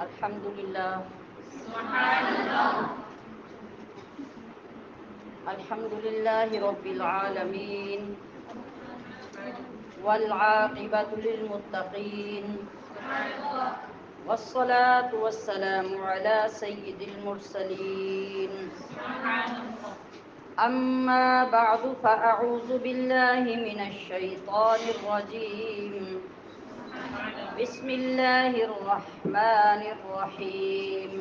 الحمد لله. الحمد لله رب العالمين والعاقبة للمتقين والصلاة والسلام على سيد المرسلين. أما بعد فأعوذ بالله من الشيطان الرجيم. بسم الله الرحمن الرحيم.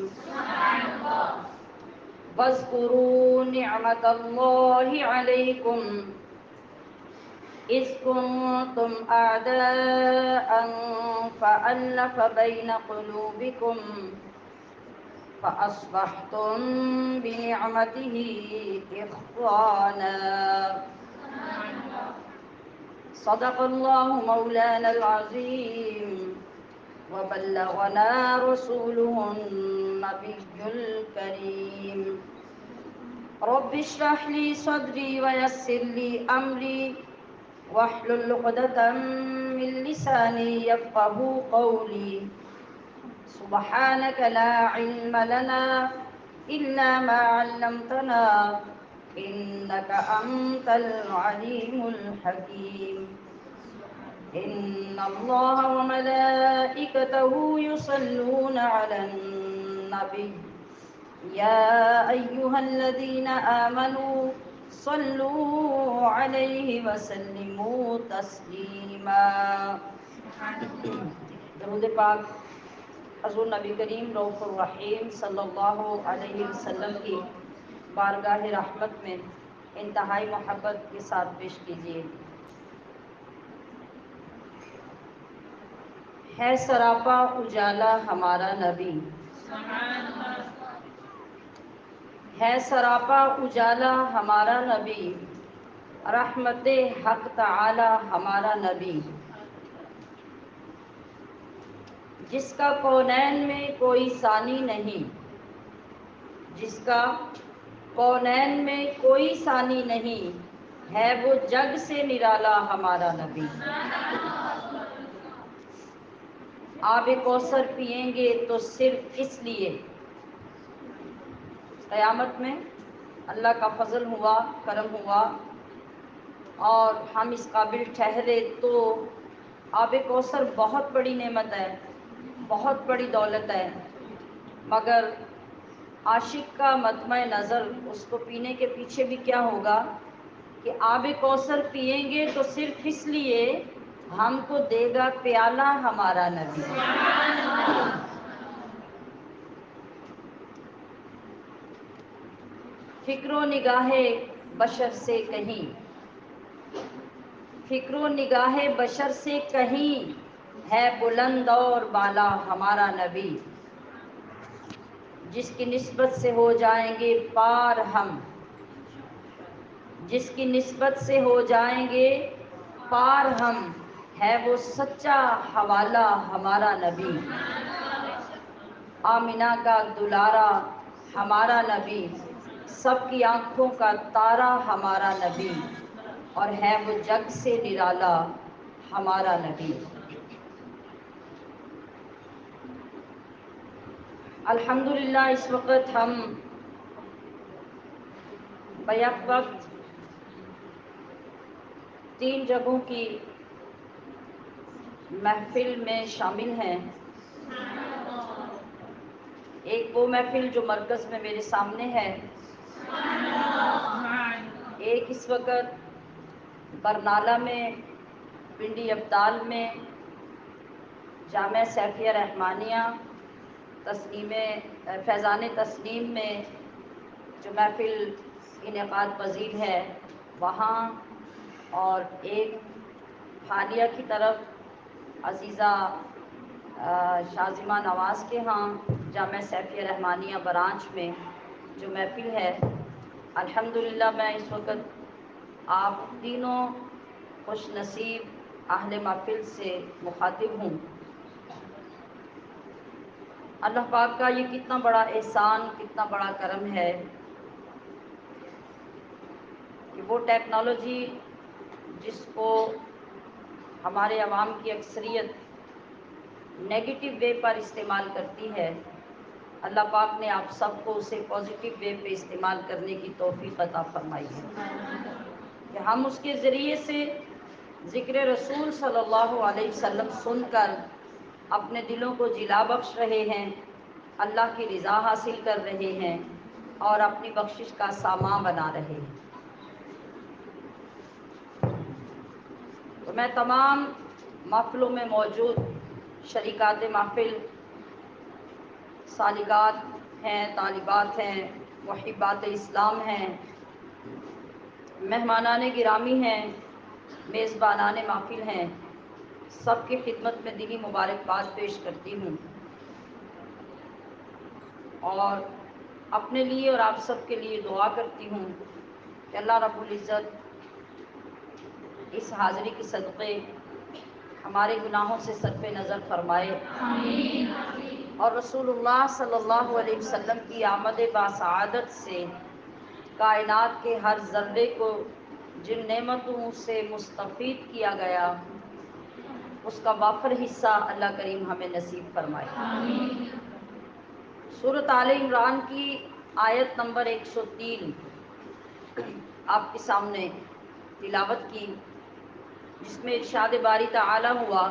واذكروا نعمة الله عليكم إذ كنتم أعداء فألف بين قلوبكم فأصبحتم بنعمته إخوانا. صدق الله مولانا العظيم وبلغنا رسوله النبي الكريم. رب اشرح لي صدري ويسر لي أمري واحلل عقدة من لساني يفقه قولي. سبحانك لا علم لنا إلا ما علمتنا إنك أنت العليم الحكيم. إن الله وملائكته يصلون على النبي يا أيها الذين آمنوا صلوا عليه وسلموا تسلیما. درود پاک حضور نبی کریم رؤوف الرحیم صلی اللہ علیہ وسلم کی بارگاہ رحمت میں انتہائی محبت کے ساتھ پیش کیجیے. ہے سراپا اجالا ہمارا نبی، ہے سراپا اجالا ہمارا نبی، رحمت حق تعالی ہمارا نبی، جس کا کونین میں کوئی ثانی نہیں، جس کا کونین میں کوئی ثانی نہیں، ہے وہ جگ سے نرالا ہمارا نبی. آب کوثر پئیں گے تو صرف اس لیے، قیامت میں اللہ کا فضل ہوا، کرم ہوا اور ہم اس قابل ٹھہرے تو آب کوثر بہت بڑی نعمت ہے، بہت بڑی دولت ہے، مگر عاشق کا مطمع نظر اس کو پینے کے پیچھے بھی کیا ہوگا کہ آب کوثر پئیں گے تو صرف اس لیے ہم کو دے گا پیالہ ہمارا نبی. فکر و نگاہ بشر سے کہیں، فکر و نگاہ بشر سے کہیں ہے بلند اور بالا ہمارا نبی، جس کی نسبت سے ہو جائیں گے پار ہم، جس کی نسبت سے ہو جائیں گے پار ہم، ہے وہ سچا حوالہ ہمارا نبی. آمنہ کا دلارا ہمارا نبی، سب کی آنکھوں کا تارا ہمارا نبی، اور ہے وہ جگ سے نرالا ہمارا نبی. الحمدللہ اس وقت ہم بیک وقت 3 جگہوں کی محفل میں شامل ہیں. ایک وہ محفل جو مرکز میں میرے سامنے ہے، ایک اس وقت برنالہ میں پنڈی ابدال میں جامعہ سیفیہ رحمانیہ تسنیم فیضان تسنیم میں جو محفل انعقاد پذیر ہے وہاں، اور ایک حالیہ کی طرف عزیزہ شازمہ نواز کے ہاں جامعہ سیفیہ رحمانیہ برانچ میں جو محفل ہے. الحمدللہ میں اس وقت آپ تینوں خوش نصیب اہل محفل سے مخاطب ہوں. اللہ پاک کا یہ کتنا بڑا احسان، کتنا بڑا کرم ہے کہ وہ ٹیکنالوجی جس کو ہمارے عوام کی اکثریت نیگیٹو وے پر استعمال کرتی ہے، اللہ پاک نے آپ سب کو اسے پازیٹیو وے پہ استعمال کرنے کی توفیق عطا فرمائی ہے کہ ہم اس کے ذریعے سے ذکر رسول صلی اللہ علیہ وسلم سن کر اپنے دلوں کو جلا بخش رہے ہیں، اللہ کی رضا حاصل کر رہے ہیں اور اپنی بخشش کا سامان بنا رہے ہیں۔ تو میں تمام محفلوں میں موجود شریکات محفل، سالکات ہیں، طالبات ہیں، محبات اسلام ہیں، مہمانان گرامی ہیں، میزبانان محفل ہیں، سب کی خدمت میں دلی مبارکباد پیش کرتی ہوں اور اپنے لیے اور آپ سب کے لیے دعا کرتی ہوں کہ اللہ رب العزت اس حاضری کے صدقے ہمارے گناہوں سے صرف نظر فرمائے اور رسول اللہ صلی اللہ علیہ وسلم کی آمد باسعادت سے کائنات کے ہر ذرے کو جن نعمتوں سے مستفید کیا گیا اس کا وافر حصہ اللہ کریم ہمیں نصیب فرمائے۔ سورۃ آل عمران کی آیت نمبر 103 آپ کے سامنے تلاوت کی، جس میں ارشاد باری تعالی ہوا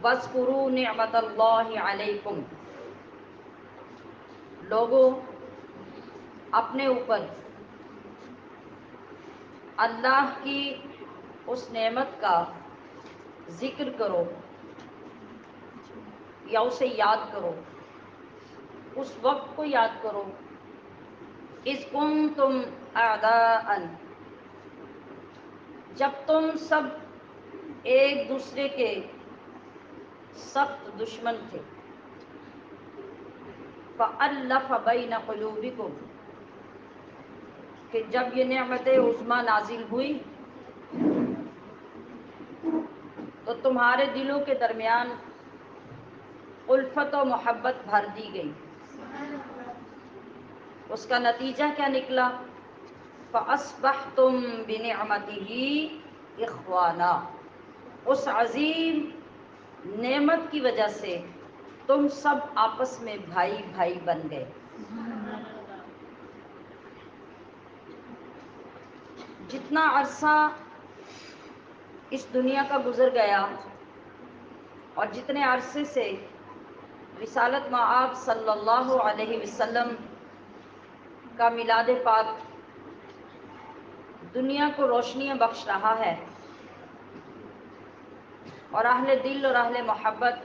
وَاذْكُرُوا نِعْمَتَ اللَّهِ عَلَيْكُمْ، لوگوں اپنے اوپر اللہ کی اس نعمت کا ذکر کرو یا اسے یاد کرو، اس وقت کو یاد کرو اذ کنتم اعداء، جب تم سب ایک دوسرے کے سخت دشمن تھے، فألف بین قلوبکم، کہ جب یہ نعمت عظمیٰ نازل ہوئی تو تمہارے دلوں کے درمیان الفت و محبت بھر دی گئی۔ اس کا نتیجہ کیا نکلا؟ فَأَصْبَحْتُمْ بِنِعْمَتِهِ إِخْوَانًا، اس عظیم نعمت کی وجہ سے تم سب آپس میں بھائی بھائی بن گئے۔ جتنا عرصہ اس دنیا کا گزر گیا اور جتنے عرصے سے رسالت مآب صلی اللہ علیہ وسلم کا میلاد پاک دنیا کو روشنیاں بخش رہا ہے اور اہل دل اور اہل محبت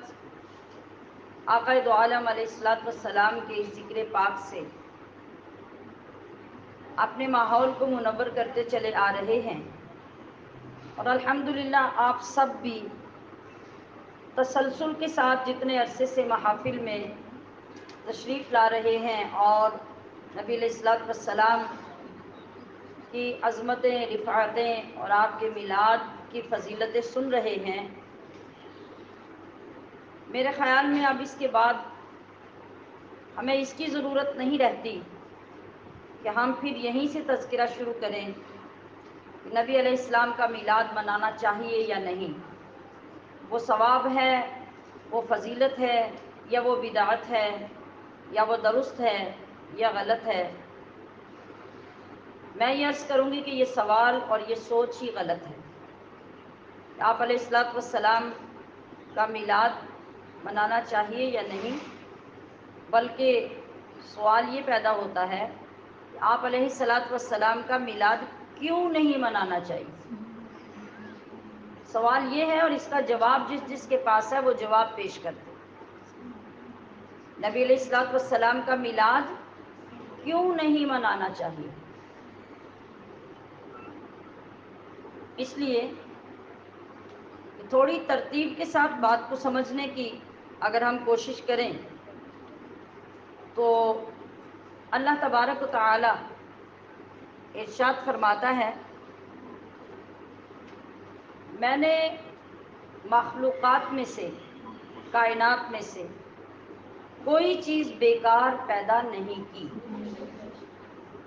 آقا دو عالم علیہ الصلوۃ والسلام کے ذکر پاک سے اپنے ماحول کو منور کرتے چلے آ رہے ہیں، اور الحمدللہ آپ سب بھی تسلسل کے ساتھ جتنے عرصے سے محافل میں تشریف لا رہے ہیں اور نبی علیہ الصلوۃ والسلام کی عظمتیں، رفعتیں اور آپ کے میلاد کی فضیلتیں سن رہے ہیں، میرے خیال میں اب اس کے بعد ہمیں اس کی ضرورت نہیں رہتی کہ ہم پھر یہیں سے تذکرہ شروع کریں کہ نبی علیہ السلام کا میلاد منانا چاہیے یا نہیں، وہ ثواب ہے، وہ فضیلت ہے، یا وہ بدعت ہے، یا وہ درست ہے یا غلط ہے۔ میں یہ عرض کروں گی کہ یہ سوال اور یہ سوچ ہی غلط ہے۔ آپ علیہ الصلوۃ والسلام کا میلاد منانا چاہیے یا نہیں، بلکہ سوال یہ پیدا ہوتا ہے کہ آپ علیہ الصلوۃ والسلام کا میلاد کیوں نہیں منانا چاہیے۔ سوال یہ ہے اور اس کا جواب جس جس کے پاس ہے وہ جواب پیش کرتے۔ نبی علیہ الصلوۃ والسلام کا میلاد کیوں نہیں منانا چاہیے؟ اس لیے کہ تھوڑی ترتیب کے ساتھ بات کو سمجھنے کی اگر ہم کوشش کریں تو اللہ تبارک و تعالی ارشاد فرماتا ہے میں نے مخلوقات میں سے، کائنات میں سے کوئی چیز بیکار پیدا نہیں کی۔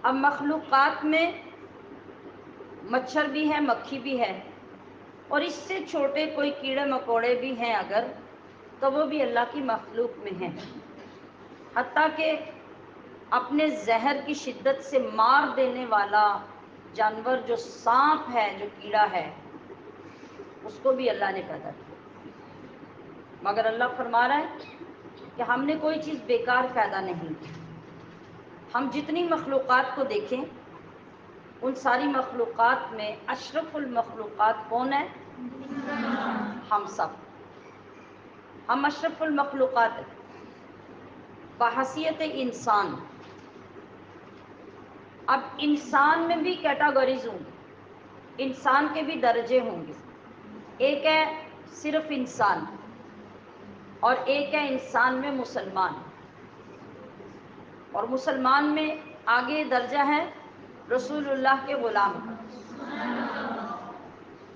اب مخلوقات میں مچھر بھی ہے، مکھی بھی ہے، اور اس سے چھوٹے کوئی کیڑے مکوڑے بھی ہیں اگر، تو وہ بھی اللہ کی مخلوق میں ہیں، حتیٰ کہ اپنے زہر کی شدت سے مار دینے والا جانور جو سانپ ہے، جو کیڑا ہے، اس کو بھی اللہ نے پیدا کیا۔ مگر اللہ فرما رہا ہے کہ ہم نے کوئی چیز بیکار پیدا نہیں کی۔ ہم جتنی مخلوقات کو دیکھیں، ان ساری مخلوقات میں اشرف المخلوقات کون ہے؟ ہم سب، ہم اشرف المخلوقات ہیں بحیثیت انسان۔ اب انسان میں بھی کیٹاگریز ہوں گی، انسان کے بھی درجے ہوں گے۔ ایک ہے صرف انسان، اور ایک ہے انسان میں مسلمان، اور مسلمان میں آگے درجہ ہے رسول اللہ کے غلام کا،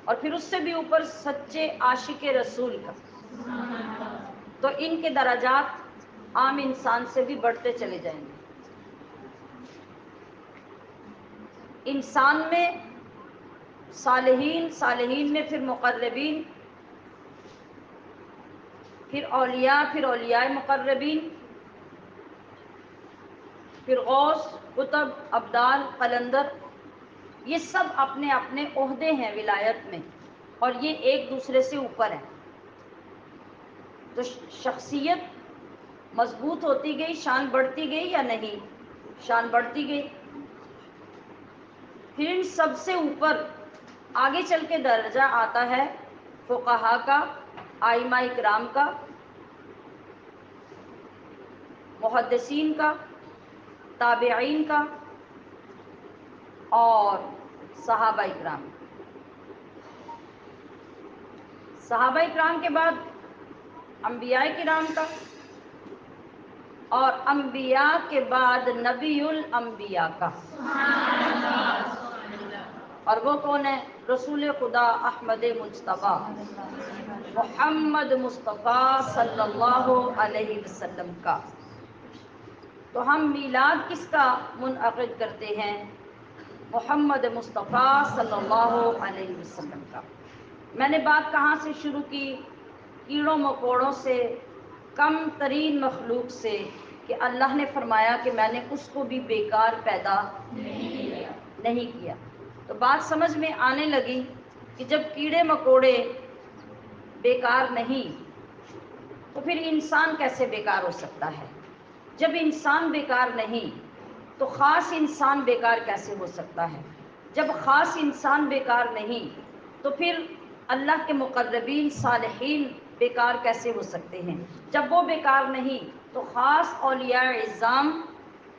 اور پھر اس سے بھی اوپر سچے عاشق رسول کا۔ تو ان کے درجات عام انسان سے بھی بڑھتے چلے جائیں گے۔ انسان میں صالحین، صالحین میں پھر مقربین، پھر اولیاء، پھر اولیاء مقربین، پھر غوث، قطب، ابدال، قلندر، یہ سب اپنے اپنے عہدے ہیں ولایت میں، اور یہ ایک دوسرے سے اوپر ہیں۔ تو شخصیت مضبوط ہوتی گئی، شان بڑھتی گئی یا نہیں؟ شان بڑھتی گئی۔ پھر ان سب سے اوپر آگے چل کے درجہ آتا ہے فقہا کا، ائمہ اکرام کا، محدثین کا، تابعین کا، اور صحابہ اکرام۔ صحابہ اکرام کے بعد انبیاء کرام کا، اور انبیاء کے بعد نبی الانبیاء کا۔ اور وہ کون ہے؟ رسول خدا احمد مجتبیٰ محمد مصطفیٰ صلی اللہ علیہ وسلم کا۔ تو ہم میلاد کس کا منعقد کرتے ہیں؟ محمد مصطفیٰ صلی اللہ علیہ وسلم کا۔ میں نے بات کہاں سے شروع کی؟ کیڑوں مکوڑوں سے، کم ترین مخلوق سے، کہ اللہ نے فرمایا کہ میں نے اس کو بھی بیکار پیدا نہیں کیا۔ تو بات سمجھ میں آنے لگی کہ جب کیڑے مکوڑے بیکار نہیں، تو پھر انسان کیسے بیکار ہو سکتا ہے؟ جب انسان بیکار نہیں تو خاص انسان بیکار کیسے ہو سکتا ہے؟ جب خاص انسان بیکار نہیں تو پھر اللہ کے مقربین صالحین بیکار کیسے ہو سکتے ہیں؟ جب وہ بیکار نہیں تو خاص اولیاء اعظام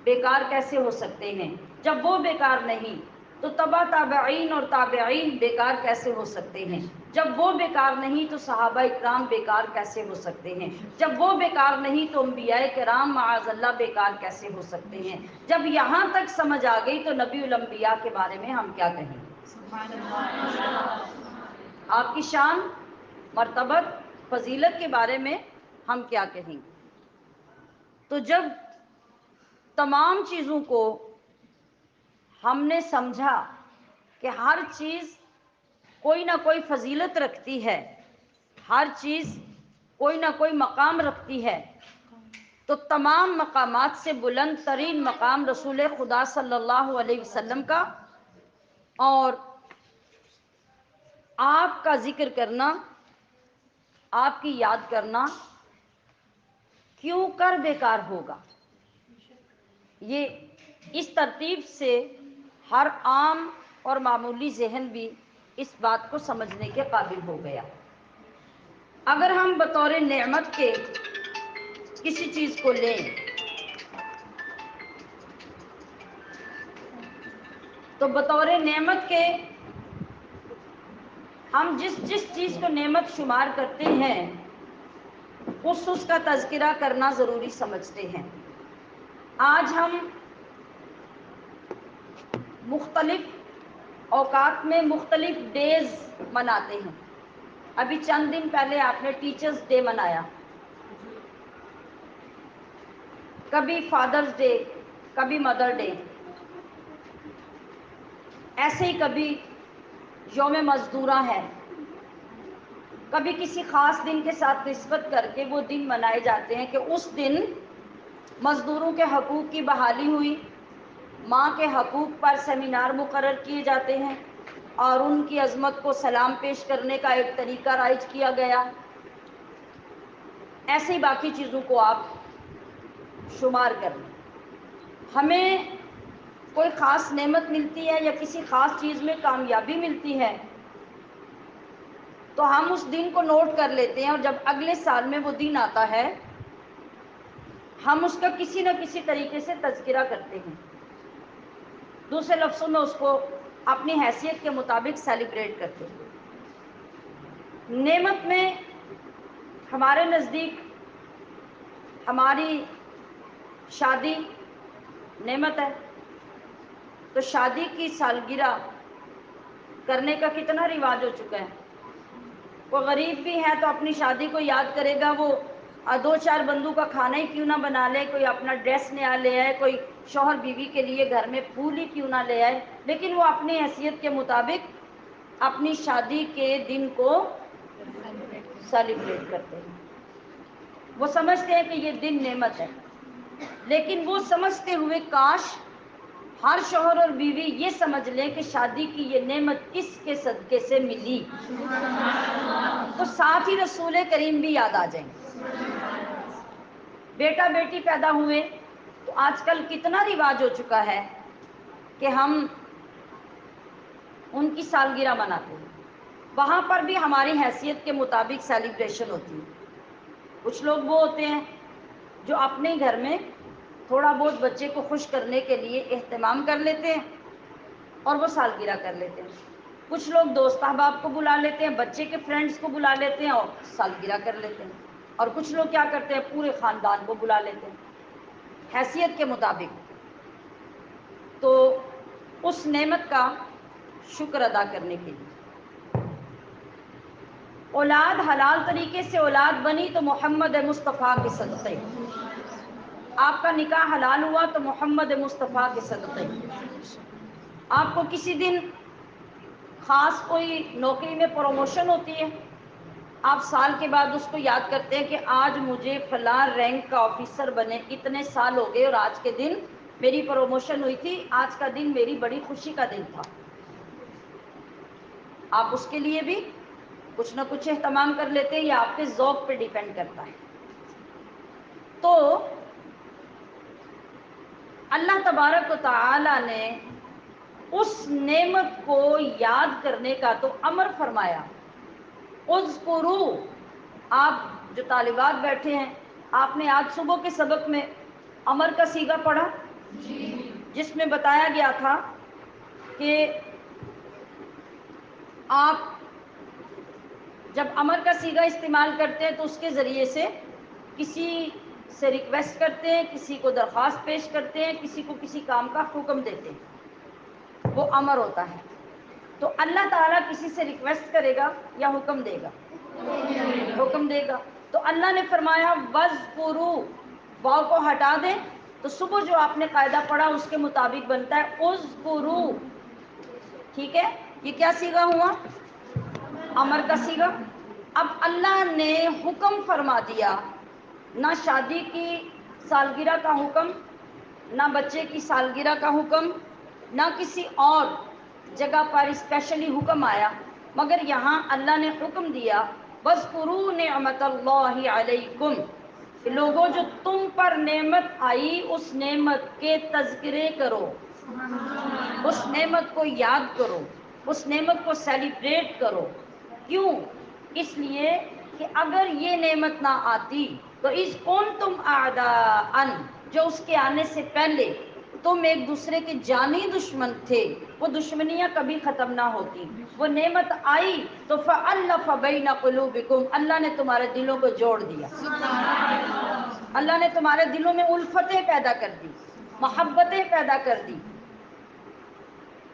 بیکار کیسے ہو سکتے ہیں؟ جب وہ بیکار نہیں تو تبع تابعین اور تابعین بیکار کیسے ہو سکتے ہیں؟ جب وہ بیکار نہیں تو صحابہ اکرام بیکار کیسے ہو سکتے ہیں؟ جب وہ بیکار نہیں تو انبیاء کرام معاذ اللہ بیکار کیسے ہو سکتے ہیں؟ جب یہاں تک سمجھ آ گئی تو نبی الانبیاء کے بارے میں ہم کیا کہیں؟ آپ کی شان، مرتبت، فضیلت کے بارے میں ہم کیا کہیں گے؟ تو جب تمام چیزوں کو ہم نے سمجھا کہ ہر چیز کوئی نہ کوئی فضیلت رکھتی ہے، ہر چیز کوئی نہ کوئی مقام رکھتی ہے، تو تمام مقامات سے بلند ترین مقام رسول خدا صلی اللہ علیہ وسلم کا، اور آپ کا ذکر کرنا، آپ کی یاد کرنا کیوں کر بیکار ہوگا؟ یہ اس ترتیب سے ہر عام اور معمولی ذہن بھی اس بات کو سمجھنے کے قابل ہو گیا۔ اگر ہم بطور نعمت کے کسی چیز کو لیں تو بطور نعمت کے ہم جس جس چیز کو نعمت شمار کرتے ہیں اس کا تذکرہ کرنا ضروری سمجھتے ہیں۔ آج ہم مختلف اوقات میں مختلف ڈیز مناتے ہیں۔ ابھی چند دن پہلے آپ نے ٹیچرز ڈے منایا، کبھی فادرز ڈے، کبھی مدر ڈے، ایسے ہی کبھی یوم مزدورہ ہے، کبھی کسی خاص دن کے ساتھ نسبت کر کے وہ دن منائے جاتے ہیں کہ اس دن مزدوروں کے حقوق کی بحالی ہوئی، ماں کے حقوق پر سیمینار مقرر کیے جاتے ہیں اور ان کی عظمت کو سلام پیش کرنے کا ایک طریقہ رائج کیا گیا. ایسے ہی باقی چیزوں کو آپ شمار کر لیں. ہمیں کوئی خاص نعمت ملتی ہے یا کسی خاص چیز میں کامیابی ملتی ہے تو ہم اس دن کو نوٹ کر لیتے ہیں، اور جب اگلے سال میں وہ دن آتا ہے ہم اس کا کسی نہ کسی طریقے سے تذکرہ کرتے ہیں. دوسرے لفظوں میں اس کو اپنی حیثیت کے مطابق سیلیبریٹ کرتے ہیں. نعمت میں ہمارے نزدیک ہماری شادی نعمت ہے. تو شادی کی سالگرہ کرنے کا کتنا رواج ہو چکا ہے. وہ غریب بھی ہے تو اپنی شادی کو یاد کرے گا، وہ دو چار بندوں کا کھانا ہی کیوں نہ بنا لے، کوئی اپنا ڈریس نیا لے آئے، کوئی شوہر بیوی کے لیے گھر میں پھول ہی کیوں نہ لے آئے، لیکن وہ اپنی حیثیت کے مطابق اپنی شادی کے دن کو سیلیبریٹ کرتے ہیں. وہ سمجھتے ہیں کہ یہ دن نعمت ہے، لیکن وہ سمجھتے ہوئے کاش ہر شوہر اور بیوی یہ سمجھ لیں کہ شادی کی یہ نعمت کس کے صدقے سے ملی، تو ساتھ ہی رسول کریم بھی یاد آ جائیں. بیٹا بیٹی پیدا ہوئے تو آج کل کتنا رواج ہو چکا ہے کہ ہم ان کی سالگرہ مناتے ہیں. وہاں پر بھی ہماری حیثیت کے مطابق سیلیبریشن ہوتی ہے. کچھ لوگ وہ ہوتے ہیں جو اپنے گھر میں تھوڑا بہت بچے کو خوش کرنے کے لیے اہتمام کر لیتے ہیں اور وہ سالگرہ کر لیتے ہیں. کچھ لوگ دوست احباب کو بلا لیتے ہیں، بچے کے فرینڈز کو بلا لیتے ہیں اور سالگرہ کر لیتے ہیں. اور کچھ لوگ کیا کرتے ہیں، پورے خاندان کو بلا لیتے ہیں حیثیت کے مطابق. تو اس نعمت کا شکر ادا کرنے کے لیے اولاد حلال طریقے سے اولاد بنی تو محمد مصطفیٰ کے صدقے، آپ کا نکاح حلال ہوا تو محمد مصطفیٰ کے صدقے. آپ کو کسی دن خاص کوئی نوکری میں پروموشن ہوتی ہے، آپ سال کے بعد اس کو یاد کرتے ہیں کہ آج مجھے فلاں رینک کا آفیسر بنے، اتنے سال ہو گئے اور آج کے دن میری پروموشن ہوئی تھی، آج کا دن میری بڑی خوشی کا دن تھا. آپ اس کے لیے بھی کچھ نہ کچھ اہتمام کر لیتے ہیں، یا آپ کے ذوق پہ ڈیپینڈ کرتا ہے. تو اللہ تبارک و تعالی نے اس نعمت کو یاد کرنے کا تو امر فرمایا. اذکروا، آپ جو طالبات بیٹھے ہیں، آپ نے آج صبح کے سبق میں امر کا صیغہ پڑھا جس میں بتایا گیا تھا کہ آپ جب امر کا صیغہ استعمال کرتے ہیں تو اس کے ذریعے سے کسی سے ریکویسٹ کرتے ہیں، کسی کو درخواست پیش کرتے ہیں، کسی کو کسی کام کا حکم دیتے ہیں، وہ امر ہوتا ہے. تو اللہ تعالیٰ کسی سے ریکویسٹ کرے گا یا حکم دے گا؟ حکم دے گا. تو اللہ نے فرمایا وَاذْکُرُوا، واو کو ہٹا دیں تو صبح جو آپ نے قاعدہ پڑھا اس کے مطابق بنتا ہے اذکروا. ٹھیک ہے، یہ کیا صیغہ ہوا؟ امر کا صیغہ. اب اللہ نے حکم فرما دیا، نہ شادی کی سالگرہ کا حکم، نہ بچے کی سالگرہ کا حکم، نہ کسی اور جگہ پر اسپیشلی حکم آیا، مگر یہاں اللہ نے حکم دیا وَاذْكُرُوا نِعْمَتَ اللَّهِ عَلَيْكُمْ، کہ لوگوں جو تم پر نعمت آئی اس نعمت کے تذکرے کرو، اس نعمت کو یاد کرو، اس نعمت کو سیلیبریٹ کرو. کیوں؟ اس لیے کہ اگر یہ نعمت نہ آتی تو اذ کنتم اعداء، جو اس کے آنے سے پہلے تم ایک دوسرے کے جانی دشمن تھے، وہ دشمنیاں کبھی ختم نہ ہوتی. وہ نعمت آئی تو فألف بین قلوبکم، اللہ نے تمہارے دلوں کو جوڑ دیا. اللہ نے تمہارے دلوں میں الفتیں پیدا کر دی، محبتیں پیدا کر دی.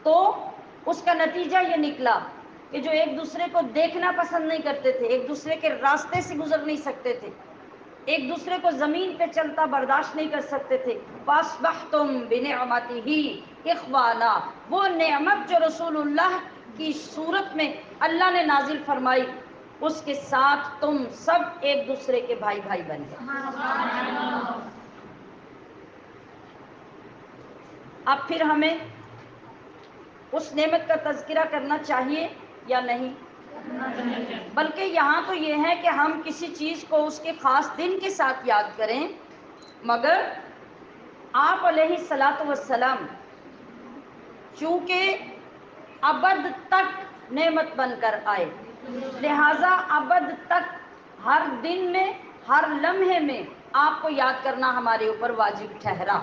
تو اس کا نتیجہ یہ نکلا کہ جو ایک دوسرے کو دیکھنا پسند نہیں کرتے تھے، ایک دوسرے کے راستے سے گزر نہیں سکتے تھے، ایک دوسرے کو زمین پہ چلتا برداشت نہیں کر سکتے تھے، فَأَصْبَحْتُمْ بِنِعْمَتِهِ إِخْوَانًا، وہ نعمت جو رسول اللہ کی صورت میں اللہ نے نازل فرمائی اس کے ساتھ تم سب ایک دوسرے کے بھائی بھائی بن گئے۔ اب پھر ہمیں اس نعمت کا تذکرہ کرنا چاہیے یا نہیں؟ بلکہ یہاں تو یہ ہے کہ ہم کسی چیز کو اس کے خاص دن کے ساتھ یاد کریں، مگر آپ علیہ الصلاۃ والسلام چونکہ ابد تک نعمت بن کر آئے، لہذا ابد تک ہر دن میں، ہر لمحے میں آپ کو یاد کرنا ہمارے اوپر واجب ٹھہرا۔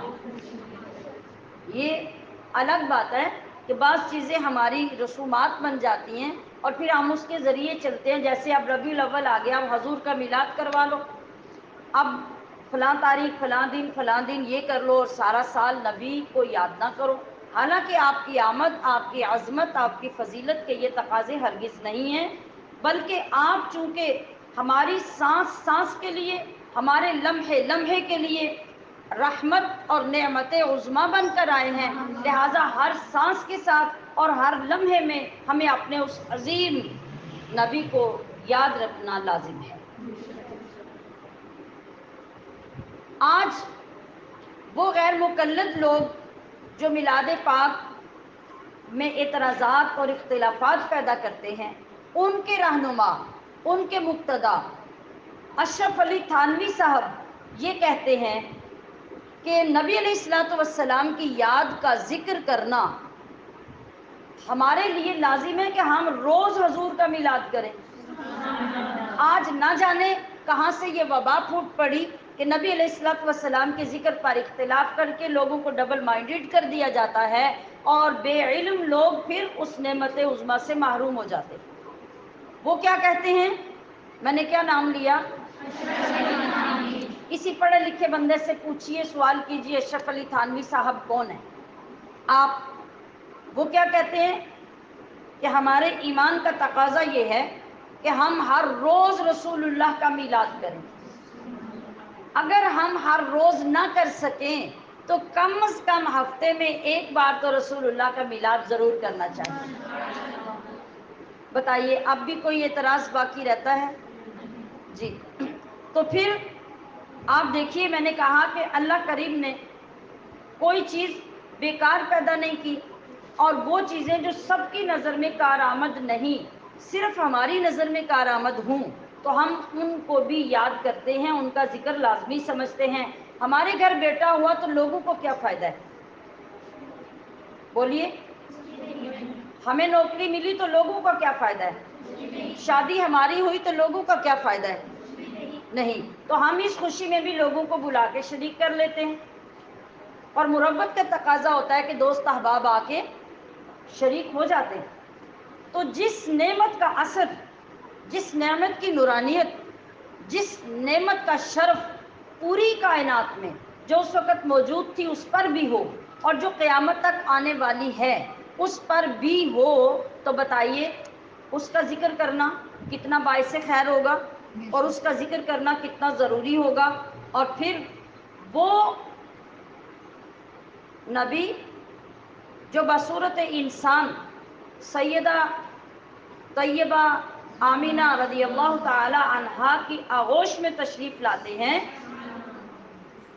یہ الگ بات ہے کہ بعض چیزیں ہماری رسومات بن جاتی ہیں اور پھر ہم اس کے ذریعے چلتے ہیں، جیسے اب ربیع الاول آ گیا، اب حضور کا میلاد کروا لو، اب فلاں تاریخ فلاں دن یہ کر لو اور سارا سال نبی کو یاد نہ کرو، حالانکہ آپ کی آمد، آپ کی عظمت، آپ کی فضیلت کے یہ تقاضے ہرگز نہیں ہیں، بلکہ آپ چونکہ ہماری سانس سانس کے لیے، ہمارے لمحے لمحے کے لیے رحمت اور نعمت عظمیٰ بن کر آئے ہیں، لہٰذا ہر سانس کے ساتھ اور ہر لمحے میں ہمیں اپنے اس عظیم نبی کو یاد رکھنا لازم ہے۔ آج وہ غیر مقلد لوگ جو میلاد پاک میں اعتراضات اور اختلافات پیدا کرتے ہیں، ان کے رہنما، ان کے مقتدا اشرف علی تھانوی صاحب یہ کہتے ہیں کہ نبی علیہ الصلوۃ والسلام کی یاد کا ذکر کرنا ہمارے لیے لازم ہے کہ ہم روز حضور کا میلاد کریں۔ آج نہ جانے کہاں سے یہ وبا پھوٹ پڑی کہ نبی علیہ الصلوۃ والسلام کے ذکر پر اختلاف کر کے لوگوں کو ڈبل مائنڈڈ کر دیا جاتا ہے، اور بے علم لوگ پھر اس نعمت عظمیٰ سے محروم ہو جاتے ہیں۔ وہ کیا کہتے ہیں؟ میں نے کیا نام لیا؟ کسی پڑھے لکھے بندے سے پوچھئے، سوال کیجئے اشرف علی تھانوی صاحب کون ہیں آپ؟ وہ کیا کہتے ہیں کہ ہمارے ایمان کا تقاضا یہ ہے کہ ہم ہر روز رسول اللہ کا میلاد کریں۔ اگر ہم ہر روز نہ کر سکیں تو کم از کم ہفتے میں ایک بار تو رسول اللہ کا میلاد ضرور کرنا چاہیے۔ بتائیے اب بھی کوئی اعتراض باقی رہتا ہے؟ جی، تو پھر آپ دیکھیے، میں نے کہا کہ اللہ کریم نے کوئی چیز بیکار پیدا نہیں کی، اور وہ چیزیں جو سب کی نظر میں کارآمد نہیں، صرف ہماری نظر میں کارآمد ہوں تو ہم ان کو بھی یاد کرتے ہیں، ان کا ذکر لازمی سمجھتے ہیں۔ ہمارے گھر بیٹا ہوا تو لوگوں کو کیا فائدہ ہے؟ بولیے، ہمیں نوکری ملی تو لوگوں کا کیا فائدہ ہے؟ شادی ہماری ہوئی تو لوگوں کا کیا فائدہ ہے؟ نہیں۔ تو ہم اس خوشی میں بھی لوگوں کو بلا کے شریک کر لیتے ہیں، اور مربت کا تقاضا ہوتا ہے کہ دوست احباب آ کے شریک ہو جاتے ہیں۔ تو جس نعمت کا اثر، جس نعمت کی نورانیت، جس نعمت کا شرف پوری کائنات میں جو اس وقت موجود تھی اس پر بھی ہو، اور جو قیامت تک آنے والی ہے اس پر بھی ہو، تو بتائیے اس کا ذکر کرنا کتنا باعث خیر ہوگا، اور اس کا ذکر کرنا کتنا ضروری ہوگا۔ اور پھر وہ نبی جو بصورت انسان سیدہ طیبہ آمینہ رضی اللہ تعالی عنہا کی آغوش میں تشریف لاتے ہیں،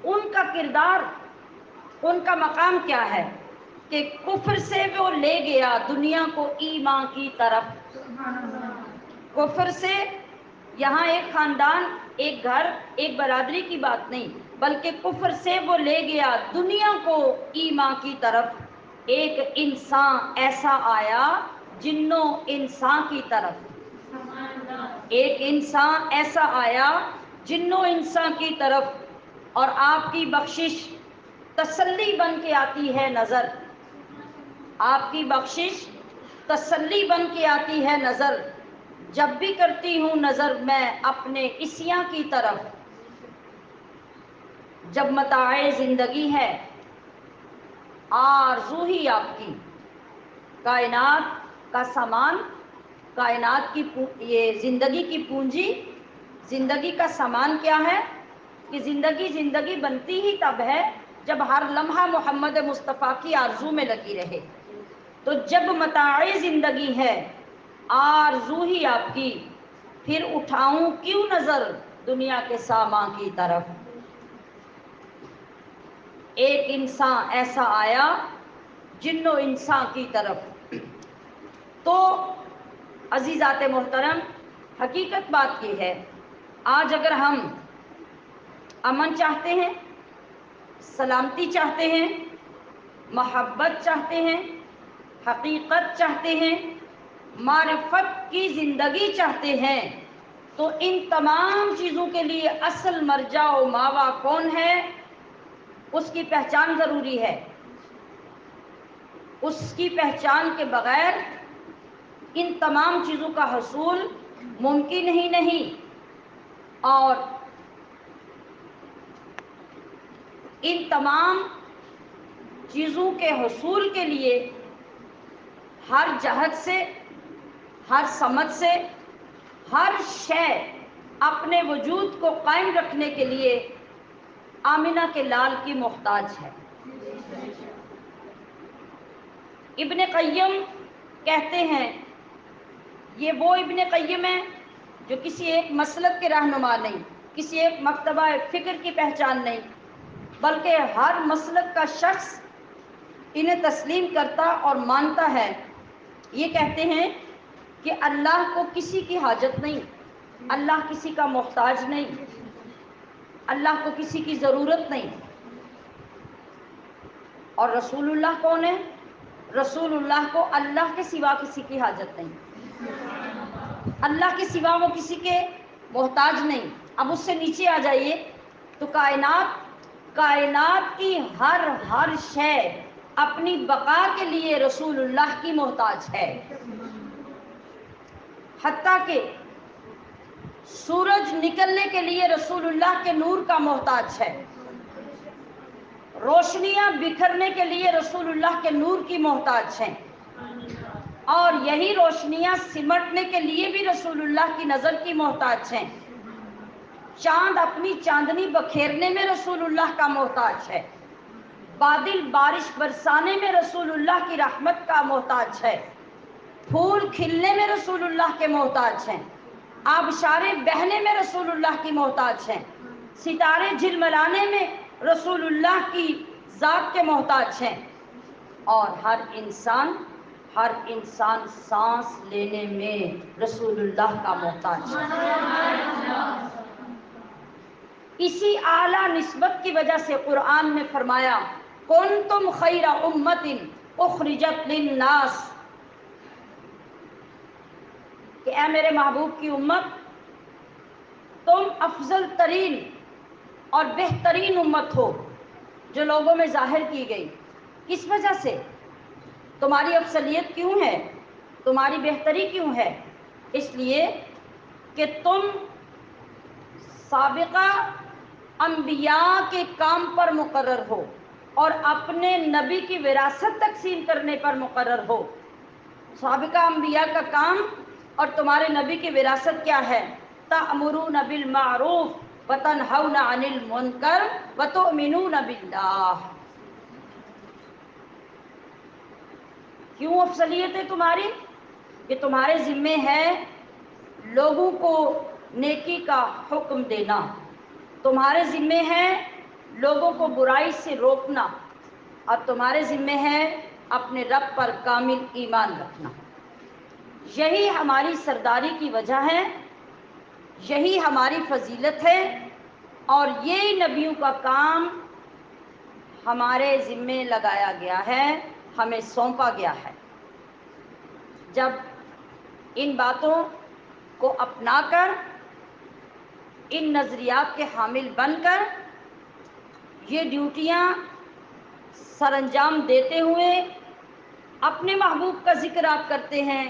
ان کا کردار، ان کا مقام کیا ہے کہ کفر سے وہ لے گیا دنیا کو ایمان کی طرف۔ کفر سے، یہاں ایک خاندان، ایک گھر، ایک برادری کی بات نہیں، بلکہ کفر سے وہ لے گیا دنیا کو ایمان کی طرف۔ ایک انسان ایسا آیا جنوں انسان کی طرف، ایک انسان ایسا آیا جنوں انسان کی طرف، اور آپ کی بخشش تسلی بن کے آتی ہے نظر، آپ کی بخشش تسلی بن کے آتی ہے نظر، جب بھی کرتی ہوں نظر میں اپنے عصیاں کی طرف۔ جب متاع زندگی ہے آرزو ہی آپ کی، کائنات کا سامان، کائنات کی یہ زندگی کی پونجی، زندگی کا سامان کیا ہے کہ زندگی بنتی ہی تب ہے جب ہر لمحہ محمد مصطفیٰ کی آرزو میں لگی رہے۔ تو جب متاع زندگی ہے آرزو ہی آپ کی، پھر اٹھاؤں کیوں نظر دنیا کے سامان کی طرف۔ ایک انسان ایسا آیا جن و انسان کی طرف۔ تو عزیزات محترم، حقیقت بات یہ ہے، آج اگر ہم امن چاہتے ہیں، سلامتی چاہتے ہیں، محبت چاہتے ہیں، حقیقت چاہتے ہیں، معرفت کی زندگی چاہتے ہیں، تو ان تمام چیزوں کے لیے اصل مرجع و ماوا کون ہے؟ اس کی پہچان ضروری ہے۔ اس کی پہچان کے بغیر ان تمام چیزوں کا حصول ممکن ہی نہیں۔ اور ان تمام چیزوں کے حصول کے لیے ہر جہت سے، ہر سمت سے، ہر شے اپنے وجود کو قائم رکھنے کے لیے آمنہ کے لال کی محتاج ہے۔ ابن قیم کہتے ہیں، یہ وہ ابن قیم ہے جو کسی ایک مسلک کے رہنما نہیں، کسی ایک مکتبہ فکر کی پہچان نہیں، بلکہ ہر مسلک کا شخص انہیں تسلیم کرتا اور مانتا ہے۔ یہ کہتے ہیں کہ اللہ کو کسی کی حاجت نہیں، اللہ کسی کا محتاج نہیں، اللہ کو کسی کی ضرورت نہیں۔ اور رسول اللہ کون ہے؟ رسول اللہ کو اللہ کے سوا کسی کی حاجت نہیں، اللہ کے سوا وہ کسی کے محتاج نہیں۔ اب اس سے نیچے آ جائیے تو کائنات کی ہر شے اپنی بقا کے لیے رسول اللہ کی محتاج ہے۔ حتیٰ کہ سورج نکلنے کے لیے رسول اللہ کے نور کا محتاج ہے، روشنیاں بکھرنے کے لیے رسول اللہ کے نور کی محتاج ہیں، اور یہی روشنیاں سمٹنے کے لیے بھی رسول اللہ کی نظر کی محتاج ہیں۔ چاند اپنی چاندنی بکھیرنے میں رسول اللہ کا محتاج ہے، بادل بارش برسانے میں رسول اللہ کی رحمت کا محتاج ہے، پھول کھلنے میں رسول اللہ کے محتاج ہیں، آبشاریں بہنے میں رسول اللہ کی محتاج ہیں، ستارے جھلملانے میں رسول اللہ کی ذات کے محتاج ہیں، اور ہر انسان سانس لینے میں رسول اللہ کا محتاج ہے۔ اسی اعلیٰ نسبت کی وجہ سے قرآن نے فرمایا، کنتم خیر امت اخرجت للناس، کہ اے میرے محبوب کی امت، تم افضل ترین اور بہترین امت ہو جو لوگوں میں ظاہر کی گئی۔ کس وجہ سے؟ تمہاری افضلیت کیوں ہے؟ تمہاری بہتری کیوں ہے؟ اس لیے کہ تم سابقہ انبیاء کے کام پر مقرر ہو اور اپنے نبی کی وراثت تقسیم کرنے پر مقرر ہو۔ سابقہ انبیاء کا کام اور تمہارے نبی کی وراثت کیا ہے؟ تأمرون بالمعروف وتنہون عن المنکر وتؤمنون باللہ۔ کیوں افضلیت ہے تمہاری؟ کہ تمہارے ذمے ہے لوگوں کو نیکی کا حکم دینا، تمہارے ذمے ہے لوگوں کو برائی سے روکنا، اور تمہارے ذمے ہے اپنے رب پر کامل ایمان رکھنا۔ یہی ہماری سرداری کی وجہ ہے، یہی ہماری فضیلت ہے، اور یہی نبیوں کا کام ہمارے ذمے لگایا گیا ہے، ہمیں سونپا گیا ہے۔ جب ان باتوں کو اپنا کر، ان نظریات کے حامل بن کر یہ ڈیوٹیاں سر انجام دیتے ہوئے اپنے محبوب کا ذکر آپ کرتے ہیں،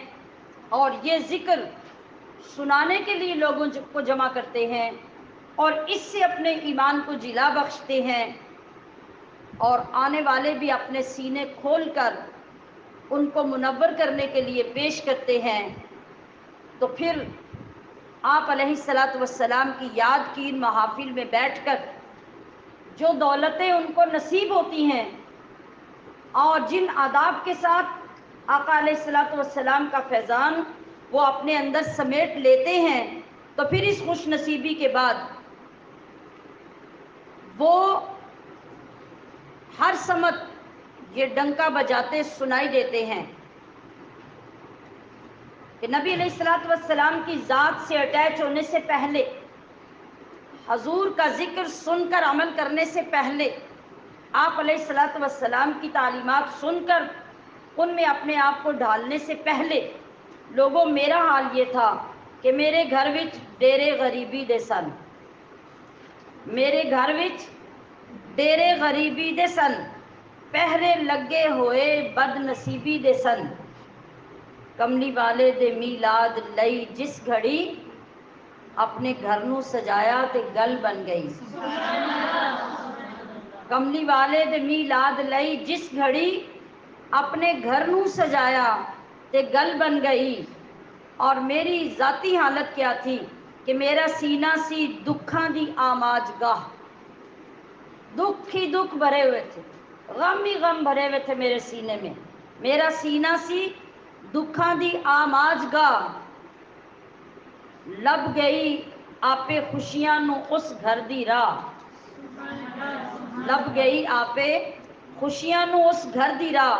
اور یہ ذکر سنانے کے لیے لوگوں کو جمع کرتے ہیں، اور اس سے اپنے ایمان کو جلا بخشتے ہیں، اور آنے والے بھی اپنے سینے کھول کر ان کو منور کرنے کے لیے پیش کرتے ہیں، تو پھر آپ علیہ الصلاۃ والسلام کی یاد کی ان محافل میں بیٹھ کر جو دولتیں ان کو نصیب ہوتی ہیں اور جن آداب کے ساتھ آقا علیہ الصلاۃ والسلام کا فیضان وہ اپنے اندر سمیٹ لیتے ہیں، تو پھر اس خوش نصیبی کے بعد وہ ہر سمت یہ ڈنکا بجاتے سنائی دیتے ہیں کہ نبی علیہ الصلوۃ والسلام کی ذات سے اٹیچ ہونے سے پہلے، حضور کا ذکر سن کر عمل کرنے سے پہلے، آپ علیہ الصلوۃ والسلام کی تعلیمات سن کر ان میں اپنے آپ کو ڈھالنے سے پہلے لوگوں میرا حال یہ تھا کہ میرے گھر وچ ڈیرے غریبی دے سن، میرے گھر وچ ڈیرے غریبی دے سن، پہرے لگے ہوئے بد نصیبی دے سن، کملی والے دے میلاد لئی جس گھڑی اپنے گھر نو سجایا تے گل بن گئی، کملی والے دے میلاد لئی جس گھڑی اپنے گھر نو سجایا تے گل بن گئی۔ اور میری ذاتی حالت کیا تھی کہ میرا سینہ سی دکھاں دی آماج گاہ، دکھ ہی دکھ بھرے ہوئے تھے، غم ہی غم بھرے ہوئے تھے میرے سینے میں، میرا سینہ سی دکھاں دی آماج گاہ، لب گئی آپے خوشیاں نو اس گھر دی راہ، لب گئی آپے خوشیاں نو اس گھر دی راہ،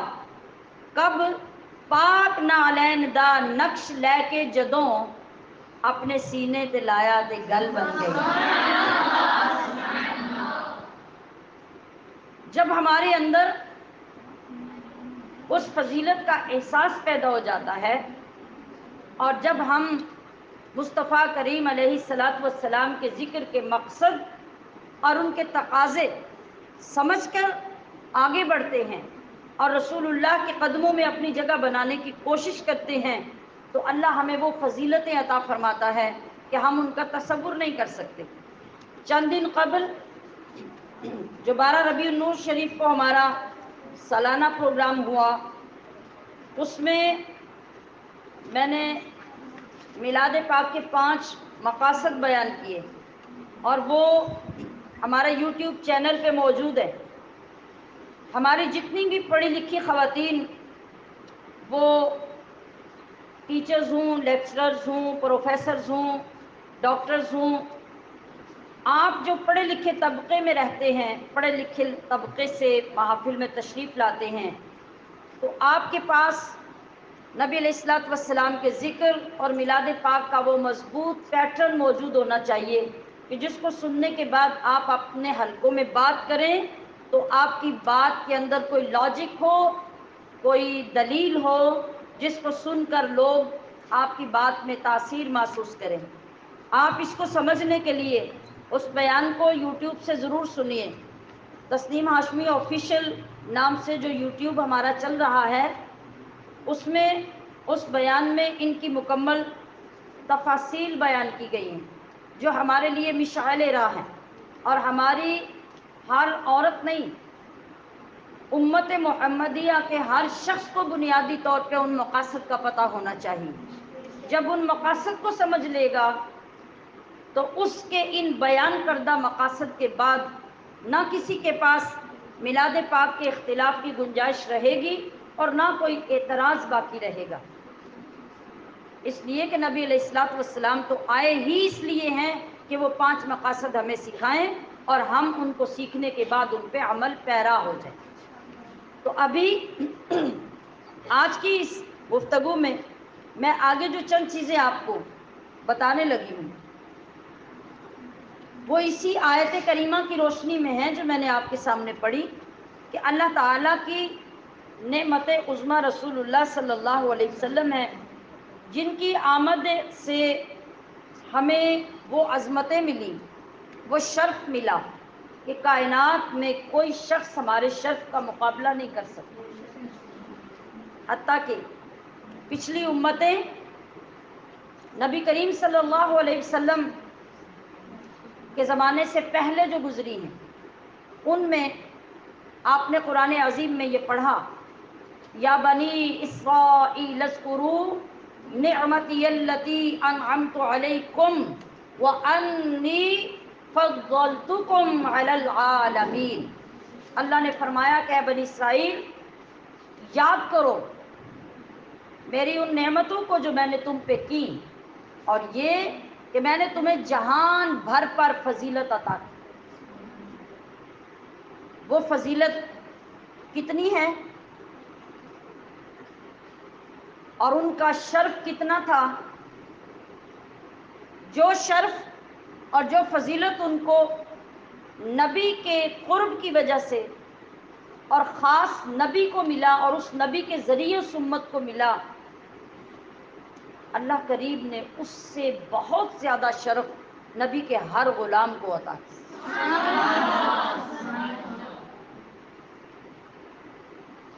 کب پاک نالین دا نقش لے کے جدوں اپنے سینے تے لایا تے گل بن گئی۔ جب ہمارے اندر اس فضیلت کا احساس پیدا ہو جاتا ہے اور جب ہم مصطفیٰ کریم علیہ الصلوۃ والسلام کے ذکر کے مقصد اور ان کے تقاضے سمجھ کر آگے بڑھتے ہیں اور رسول اللہ کے قدموں میں اپنی جگہ بنانے کی کوشش کرتے ہیں تو اللہ ہمیں وہ فضیلتیں عطا فرماتا ہے کہ ہم ان کا تصور نہیں کر سکتے۔ چند دن قبل جو 12 ربیع النور شریف کو ہمارا سالانہ پروگرام ہوا، اس میں میں نے میلاد پاک کے 5 مقاصد بیان کیے اور وہ ہمارے یوٹیوب چینل پہ موجود ہے۔ ہماری جتنی بھی پڑھی لکھی خواتین، وہ ٹیچرز ہوں، لیکچررز ہوں، پروفیسرز ہوں، ڈاکٹرز ہوں، آپ جو پڑھے لکھے طبقے میں رہتے ہیں، پڑھے لکھے طبقے سے محافل میں تشریف لاتے ہیں، تو آپ کے پاس نبی علیہ الصلوۃ والسلام کے ذکر اور میلاد پاک کا وہ مضبوط پیٹرن موجود ہونا چاہیے کہ جس کو سننے کے بعد آپ اپنے حلقوں میں بات کریں تو آپ کی بات کے اندر کوئی لاجک ہو، کوئی دلیل ہو، جس کو سن کر لوگ آپ کی بات میں تاثیر محسوس کریں۔ آپ اس کو سمجھنے کے لیے اس بیان کو یوٹیوب سے ضرور سنیے۔ تسنیم ہاشمی آفیشیل نام سے جو یوٹیوب ہمارا چل رہا ہے، اس میں اس بیان میں ان کی مکمل تفاصیل بیان کی گئی ہیں جو ہمارے لیے مشعل راہ ہیں، اور ہماری ہر عورت نہیں، امت محمدیہ کے ہر شخص کو بنیادی طور پہ ان مقاصد کا پتہ ہونا چاہیے۔ جب ان مقاصد کو سمجھ لے گا تو اس کے ان بیان کردہ مقاصد کے بعد نہ کسی کے پاس میلاد پاک کے اختلاف کی گنجائش رہے گی اور نہ کوئی اعتراض باقی رہے گا، اس لیے کہ نبی علیہ الصلوۃ والسلام تو آئے ہی اس لیے ہیں کہ وہ 5 مقاصد ہمیں سکھائیں اور ہم ان کو سیکھنے کے بعد ان پہ عمل پیرا ہو جائیں۔ تو ابھی آج کی اس گفتگو میں میں آگے جو چند چیزیں آپ کو بتانے لگی ہوں وہ اسی آیت کریمہ کی روشنی میں ہیں جو میں نے آپ کے سامنے پڑھی کہ اللہ تعالیٰ کی نعمت عظمیٰ رسول اللہ صلی اللہ علیہ وسلم ہے، جن کی آمد سے ہمیں وہ عظمتیں ملی، وہ شرف ملا کہ کائنات میں کوئی شخص ہمارے شرف کا مقابلہ نہیں کر سکتا، حتیٰ کہ پچھلی امتیں نبی کریم صلی اللہ علیہ وسلم کے زمانے سے پہلے جو گزری ہیں، ان میں آپ نے قرآن عظیم میں یہ پڑھا، یا بنی اسرائیل اذکروا نعمتی التی انعمت علیکم وانی فضلتکم علی العالمین۔ اللہ نے فرمایا کہ اے بنی اسرائیل، یاد کرو میری ان نعمتوں کو جو میں نے تم پہ کی، اور یہ کہ میں نے تمہیں جہان بھر پر فضیلت عطا کی. وہ فضیلت کتنی ہے اور ان کا شرف کتنا تھا. جو شرف اور جو فضیلت ان کو نبی کے قرب کی وجہ سے اور خاص نبی کو ملا اور اس نبی کے ذریعے اس امت کو ملا، اللہ کریم نے اس سے بہت زیادہ شرف نبی کے ہر غلام کو عطا کیا.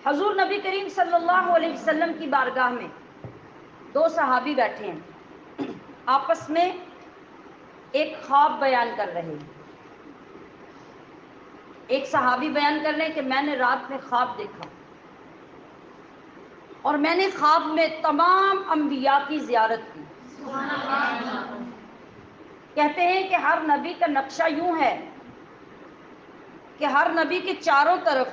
حضور نبی کریم صلی اللہ علیہ وسلم کی بارگاہ میں دو صحابی بیٹھے ہیں، آپس میں ایک خواب بیان کر رہے ہیں. ایک صحابی بیان کر رہے ہیں کہ میں نے رات میں خواب دیکھا اور میں نے خواب میں تمام انبیاء کی زیارت کی. کہتے ہیں کہ ہر نبی کا نقشہ یوں ہے کہ ہر نبی کے چاروں طرف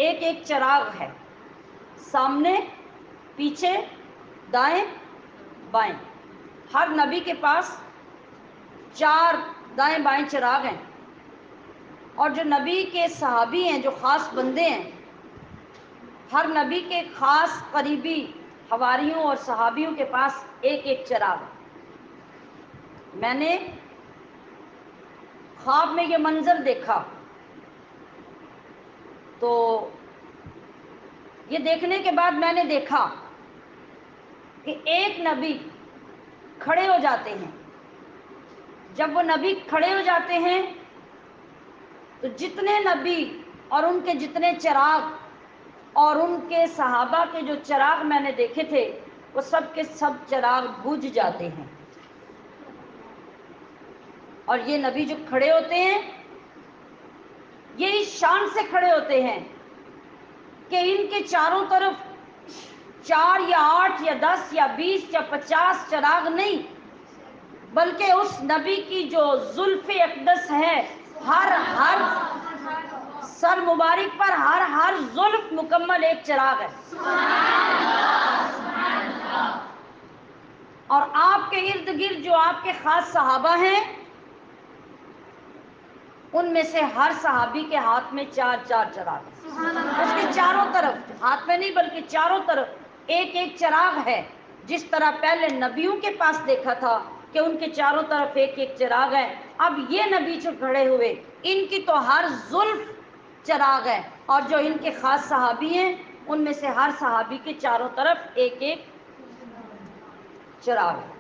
ایک ایک چراغ ہے، سامنے، پیچھے، دائیں بائیں. ہر نبی کے پاس 4 دائیں بائیں چراغ ہیں. اور جو نبی کے صحابی ہیں، جو خاص بندے ہیں، ہر نبی کے خاص قریبی حواریوں اور صحابیوں کے پاس ایک ایک چراغ. میں نے خواب میں یہ منظر دیکھا تو یہ دیکھنے کے بعد میں نے دیکھا کہ ایک نبی کھڑے ہو جاتے ہیں. جب وہ نبی کھڑے ہو جاتے ہیں تو جتنے نبی اور ان کے جتنے چراغ اور ان کے صحابہ کے جو چراغ میں نے دیکھے تھے وہ سب کے سب چراغ بجھ جاتے ہیں. اور یہ نبی جو کھڑے ہوتے ہیں یہ اس شان سے کھڑے ہوتے ہیں کہ ان کے چاروں طرف 4 یا 8 یا 10 یا 20 یا 50 چراغ نہیں، بلکہ اس نبی کی جو زلف اقدس ہے، ہر سر مبارک پر ہر زلف مکمل ایک چراغ ہے. اور آپ کے ارد گرد جو آپ کے خاص صحابہ ہیں ان میں سے ہر صحابی کے ہاتھ میں 4 چراغ ہیں. اس کے چاروں طرف، ہاتھ میں نہیں بلکہ چاروں طرف ایک ایک چراغ ہے. جس طرح پہلے نبیوں کے پاس دیکھا تھا کہ ان کے چاروں طرف ایک ایک چراغ ہے، اب یہ نبی جو کھڑے ہوئے ان کی تو ہر زلف چراغ ہے، اور جو ان کے خاص صحابی ہیں ان میں سے ہر صحابی کے چاروں طرف ایک ایک چراغ ہے.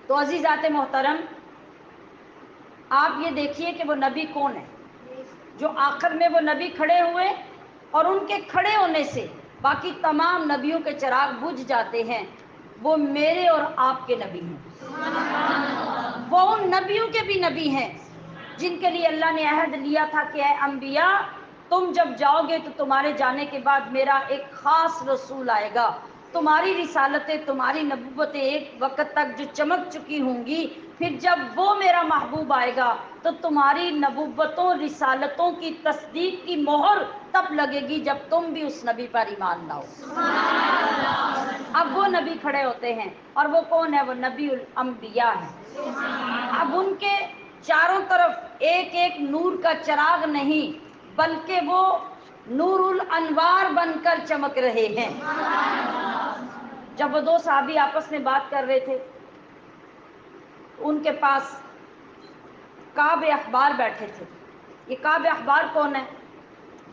تو عزیزات محترم، آپ یہ دیکھیے کہ وہ نبی کون ہے جو آخر میں وہ نبی کھڑے ہوئے اور ان کے کھڑے ہونے سے باقی تمام نبیوں کے چراغ بجھ جاتے ہیں. وہ میرے اور آپ کے نبی ہیں، وہ ان نبیوں کے بھی نبی ہیں جن کے لیے اللہ نے عہد لیا تھا کہ اے انبیاء تم جب جاؤ گے تو تمہارے جانے کے بعد میرا ایک خاص رسول آئے گا. تمہاری رسالتیں، تمہاری نبوتیں ایک وقت تک جو چمک چکی ہوں گی، پھر جب وہ میرا محبوب آئے گا تو تمہاری نبوتوں، رسالتوں کی تصدیق کی مہر تب لگے گی جب تم بھی اس نبی پر ایمان لاؤ. اب وہ نبی کھڑے ہوتے ہیں اور وہ کون ہے؟ وہ نبی الانبیاء ہے. اب ان کے چاروں طرف ایک ایک نور کا چراغ نہیں بلکہ وہ نور الانوار بن کر چمک رہے ہیں. جب وہ دو صحابی آپس میں بات کر رہے تھے ان کے پاس کعب احبار بیٹھے تھے. یہ کعب احبار کون ہے؟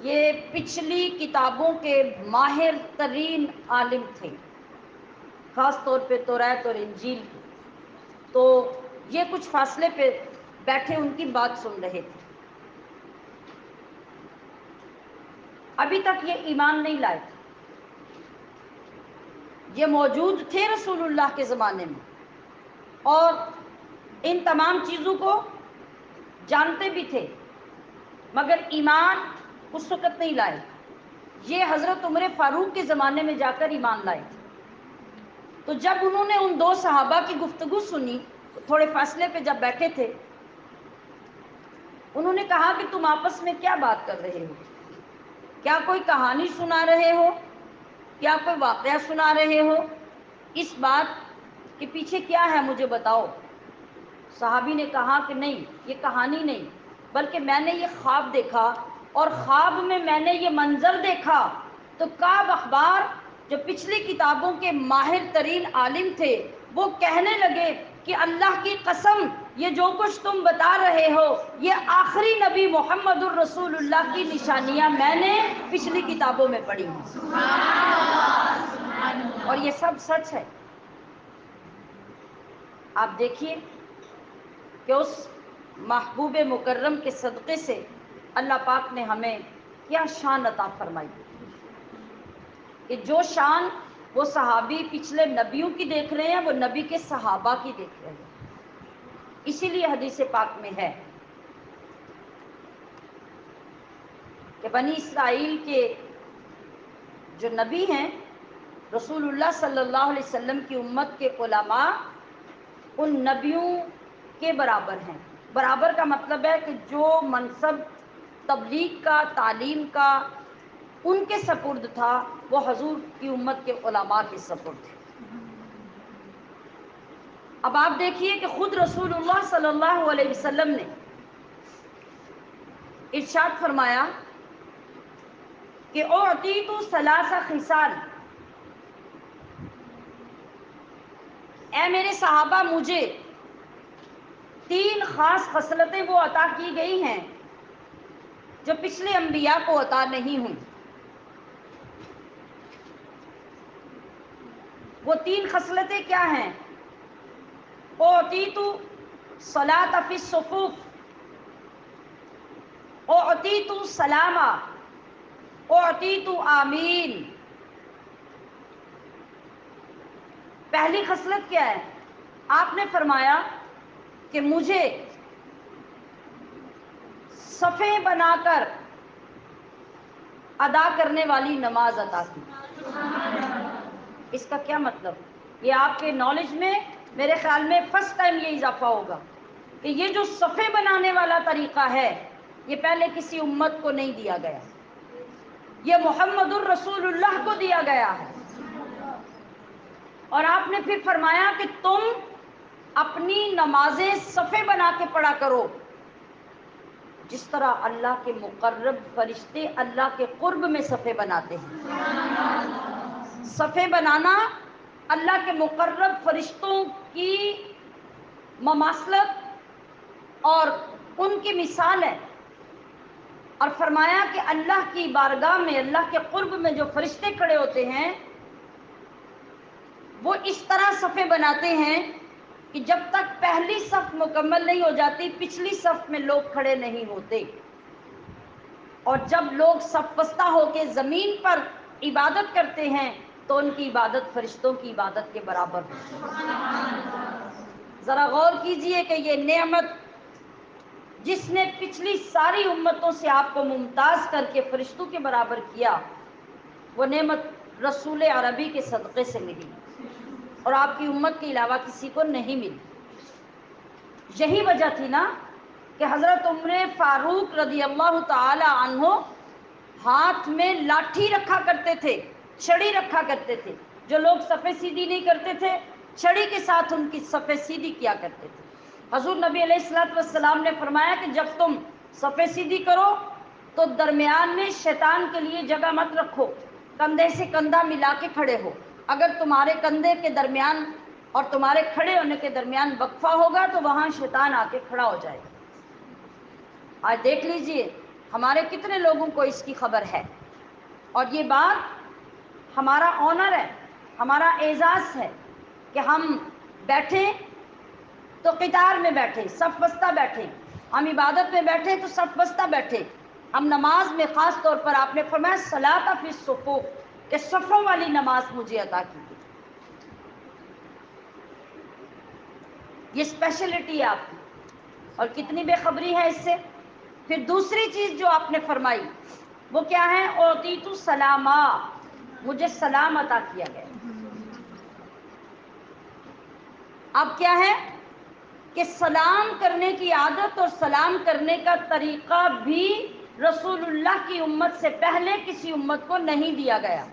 یہ پچھلی کتابوں کے ماہر ترین عالم تھے، خاص طور پہ توریت اور انجیل کی. تو یہ کچھ فاصلے پہ بیٹھے ان کی بات سن رہے تھے. ابھی تک یہ ایمان نہیں لائے تھے، یہ موجود تھے رسول اللہ کے زمانے میں اور ان تمام چیزوں کو جانتے بھی تھے، مگر ایمان اس وقت نہیں لائے. یہ حضرت عمر فاروق کے زمانے میں جا کر ایمان لائے تھے. تو جب انہوں نے ان دو صحابہ کی گفتگو سنی، تھوڑے فاصلے پہ جب بیٹھے تھے، انہوں نے کہا کہ تم آپس میں کیا بات کر رہے ہو؟ کیا کوئی کہانی سنا رہے ہو؟ کیا کوئی واقعہ سنا رہے ہو؟ اس بات کے پیچھے کیا ہے مجھے بتاؤ۔ صحابی نے کہا کہ نہیں، یہ کہانی نہیں، بلکہ میں نے یہ خواب دیکھا، اور خواب میں میں نے یہ منظر دیکھا۔ تو کعب اخبار جو پچھلی کتابوں کے ماہر ترین عالم تھے، وہ کہنے لگے کہ اللہ کی قسم، یہ جو کچھ تم بتا رہے ہو یہ آخری نبی محمد الرسول اللہ کی نشانیاں میں نے پچھلی کتابوں میں پڑھی ہیں، اور یہ سب سچ ہے۔ آپ دیکھیے کہ اس محبوب مکرم کے صدقے سے اللہ پاک نے ہمیں کیا شان عطا فرمائی، کہ جو شان وہ صحابی پچھلے نبیوں کی دیکھ رہے ہیں، وہ نبی کے صحابہ کی دیکھ رہے ہیں۔ اسی لیے حدیث پاک میں ہے کہ بنی اسرائیل کے جو نبی ہیں، رسول اللہ صلی اللہ علیہ وسلم کی امت کے علماء ان نبیوں کے برابر ہیں۔ برابر کا مطلب ہے کہ جو منصب تبلیغ کا، تعلیم کا ان کے سپرد تھا، وہ حضور کی امت کے علماء کے سپرد تھے۔ اب آپ دیکھیے کہ خود رسول اللہ صلی اللہ علیہ وسلم نے ارشاد فرمایا کہ اعطیت ثلاث خصال، اے میرے صحابہ، مجھے 3 خاص خصلتیں وہ عطا کی گئی ہیں جو پچھلے انبیاء کو عطا نہیں ہوں۔ وہ 3 خصلتیں کیا ہیں؟ اعطیت صلاۃ فی الصفوف، اعطیت سلامہ، اعطیت آمین۔ پہلی خصلت کیا ہے؟ آپ نے فرمایا کہ مجھے صفیں بنا کر ادا کرنے والی نماز عطا کی۔ اس کا کیا مطلب؟ یہ آپ کے نالج میں میرے خیال میں فرسٹ ٹائم یہ اضافہ ہوگا کہ یہ جو صفیں بنانے والا طریقہ ہے، یہ پہلے کسی امت کو نہیں دیا گیا، یہ محمد الرسول اللہ کو دیا گیا ہے۔ اور آپ نے پھر فرمایا کہ تم اپنی نمازیں صفیں بنا کے پڑھا کرو، جس طرح اللہ کے مقرب فرشتے اللہ کے قرب میں صفیں بناتے ہیں۔ صفیں بنانا اللہ کے مقرب فرشتوں کی مماثلت اور ان کی مثال ہے۔ اور فرمایا کہ اللہ کی بارگاہ میں، اللہ کے قرب میں جو فرشتے کھڑے ہوتے ہیں، وہ اس طرح صفیں بناتے ہیں کہ جب تک پہلی صف مکمل نہیں ہو جاتی، پچھلی صف میں لوگ کھڑے نہیں ہوتے، اور جب لوگ صف بستہ ہو کے زمین پر عبادت کرتے ہیں تو ان کی عبادت فرشتوں کی عبادت کے برابر ہوتی ہے۔ ذرا غور کیجئے کہ یہ نعمت جس نے پچھلی ساری امتوں سے آپ کو ممتاز کر کے فرشتوں کے برابر کیا، وہ نعمت رسول عربی کے صدقے سے ملی، اور آپ کی امت کے علاوہ کسی کو نہیں ملی۔ یہی وجہ تھی نا کہ حضرت عمر فاروق رضی اللہ تعالی عنہ ہاتھ میں لاٹھی رکھا کرتے تھے، چھڑی رکھا کرتے تھے۔ جو لوگ صفیں سیدھی نہیں کرتے تھے، چھڑی کے ساتھ ان کی صفیں سیدھی کیا کرتے تھے۔ حضور نبی علیہ الصلوۃ والسلام نے فرمایا کہ جب تم صفیں سیدھی کرو تو درمیان میں شیطان کے لیے جگہ مت رکھو، کندھے سے کندھا ملا کے کھڑے ہو۔ اگر تمہارے کندھے کے درمیان اور تمہارے کھڑے ہونے کے درمیان وقفہ ہوگا تو وہاں شیطان آ کے کھڑا ہو جائے گا۔ آج دیکھ لیجئے ہمارے کتنے لوگوں کو اس کی خبر ہے، اور یہ بات ہمارا آنر ہے، ہمارا اعزاز ہے کہ ہم بیٹھیں تو قطار میں بیٹھیں، صف بستہ بیٹھیں، ہم عبادت میں بیٹھیں تو صف بستہ بیٹھیں، ہم نماز میں خاص طور پر آپ نے فرمایا صلاۃ فی الصفوف، کہ صفوں والی نماز مجھے عطا کی گئی۔ یہ اسپیشلٹی ہے آپ کی، اور کتنی بے خبری ہے اس سے۔ پھر دوسری چیز جو آپ نے فرمائی وہ کیا ہے؟ اعطیت سلامہ، مجھے سلام عطا کیا گیا۔ اب کیا ہے کہ سلام کرنے کی عادت اور سلام کرنے کا طریقہ بھی رسول اللہ کی امت سے پہلے کسی امت کو نہیں دیا گیا۔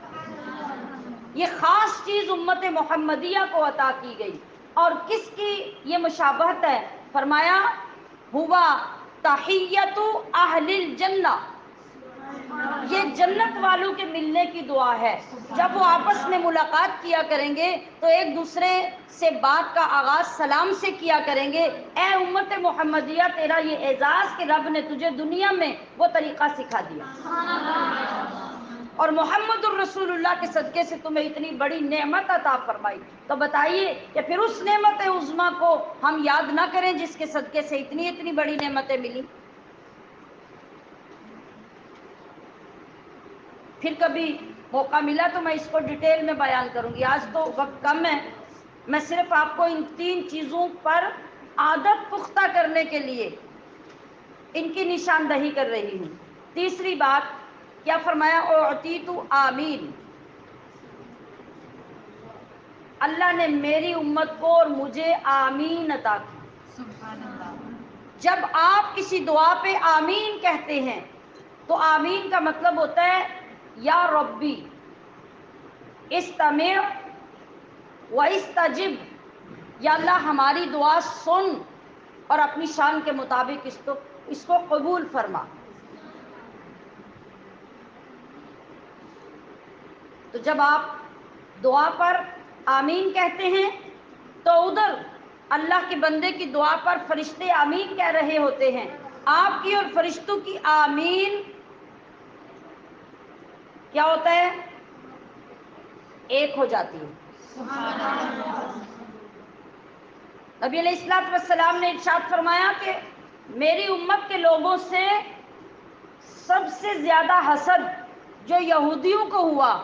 یہ خاص چیز امت محمدیہ کو عطا کی گئی. اور کس کی یہ مشابہت ہے؟ فرمایا ہوا تحیت اہل الجنہ، یہ جنت والوں کے ملنے کی دعا ہے. جب وہ آپس میں ملاقات کیا کریں گے تو ایک دوسرے سے بات کا آغاز سلام سے کیا کریں گے. اے امت محمدیہ، تیرا یہ اعزاز کہ رب نے تجھے دنیا میں وہ طریقہ سکھا دیا اور محمد الرسول اللہ کے صدقے سے تمہیں اتنی بڑی نعمت عطا فرمائی. تو بتائیے کہ پھر اس نعمت عظمیٰ کو ہم یاد نہ کریں جس کے صدقے سے اتنی بڑی نعمتیں ملی. پھر کبھی موقع ملا تو میں اس کو ڈیٹیل میں بیان کروں گی. آج تو وقت کم ہے، میں صرف آپ کو ان 3 چیزوں پر عادت پختہ کرنے کے لیے ان کی نشاندہی کر رہی ہوں. تیسری بات کیا فرمایا؟ اعطیت آمین، اللہ نے میری امت کو اور مجھے آمین عطا کی. سبحان اللہ. جب آپ کسی دعا پہ آمین کہتے ہیں تو آمین کا مطلب ہوتا ہے یا ربی استمع واستجب، یا اللہ ہماری دعا سن اور اپنی شان کے مطابق اس کو قبول فرما. تو جب آپ دعا پر آمین کہتے ہیں تو ادھر اللہ کے بندے کی دعا پر فرشتے آمین کہہ رہے ہوتے ہیں. آپ کی اور فرشتوں کی آمین کیا ہوتا ہے؟ ایک ہو جاتی ہے. نبی علیہ الصلوۃ والسلام نے ارشاد فرمایا کہ میری امت کے لوگوں سے سب سے زیادہ حسد جو یہودیوں کو ہوا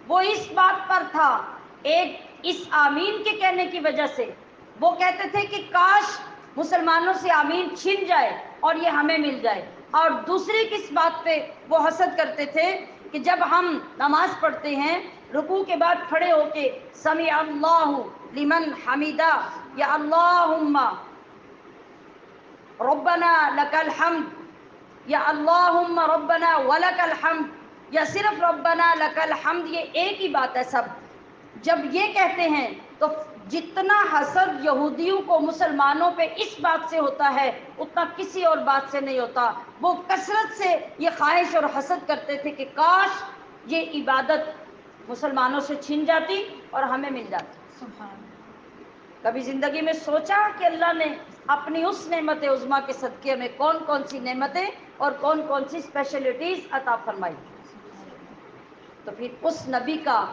وہ اس بات پر تھا، ایک اس آمین کے کہنے کی وجہ سے وہ کہتے تھے کہ کاش مسلمانوں سے آمین چھن جائے اور یہ ہمیں مل جائے. اور دوسری کس بات پہ وہ حسد کرتے تھے کہ جب ہم نماز پڑھتے ہیں رکوع کے بعد کھڑے ہو کے سمیع اللہ لمن حمیدہ یا اللہم ربنا لک الحمد یا اللہم ربنا ولک الحمد یا صرف ربنا لک الحمد، یہ ایک ہی بات ہے سب. جب یہ کہتے ہیں تو جتنا حسد یہودیوں کو مسلمانوں پہ اس بات سے ہوتا ہے اتنا کسی اور بات سے نہیں ہوتا. وہ کثرت سے یہ خواہش اور حسد کرتے تھے کہ کاش یہ عبادت مسلمانوں سے چھن جاتی اور ہمیں مل جاتی. کبھی زندگی میں سوچا کہ اللہ نے اپنی اس نعمت عظمیٰ کے صدقے میں کون کون سی نعمتیں اور کون کون سی اسپیشلٹیز عطا فرمائی؟ تو پھر اس نبی کا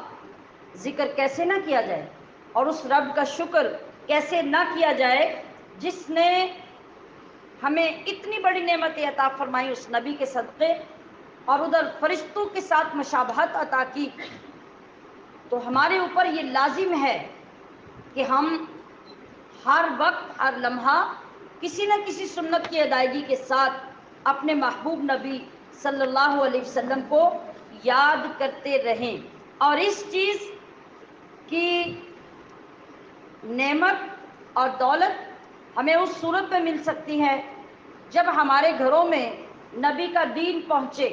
ذکر کیسے نہ کیا جائے اور اس رب کا شکر کیسے نہ کیا جائے جس نے ہمیں اتنی بڑی نعمتیں عطا فرمائی اس نبی کے صدقے اور ادھر فرشتوں کے ساتھ مشابہت عطا کی. تو ہمارے اوپر یہ لازم ہے کہ ہم ہر وقت ہر لمحہ کسی نہ کسی سنت کی ادائیگی کے ساتھ اپنے محبوب نبی صلی اللہ علیہ وسلم کو یاد کرتے رہیں. اور اس چیز کی نعمت اور دولت ہمیں اس صورت میں مل سکتی ہے جب ہمارے گھروں میں نبی کا دین پہنچے،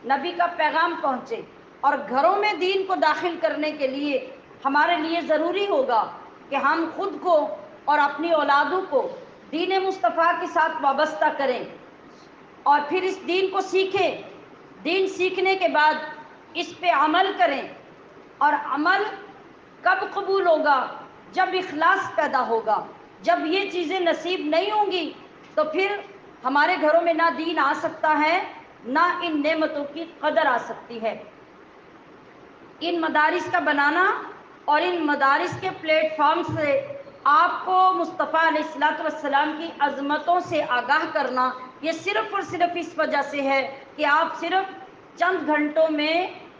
نبی کا پیغام پہنچے. اور گھروں میں دین کو داخل کرنے کے لیے ہمارے لیے ضروری ہوگا کہ ہم خود کو اور اپنی اولادوں کو دین مصطفیٰ کے ساتھ وابستہ کریں اور پھر اس دین کو سیکھیں. دین سیکھنے کے بعد اس پہ عمل کریں. اور عمل کب قبول ہوگا؟ جب اخلاص پیدا ہوگا. جب یہ چیزیں نصیب نہیں ہوں گی تو پھر ہمارے گھروں میں نہ دین آ سکتا ہے نہ ان نعمتوں کی قدر آ سکتی ہے. ان مدارس کا بنانا اور ان مدارس کے پلیٹ فارم سے آپ کو مصطفیٰ علیہ الصلوۃ والسلام کی عظمتوں سے آگاہ کرنا یہ صرف اور صرف اس وجہ سے ہے کہ آپ صرف چند گھنٹوں میں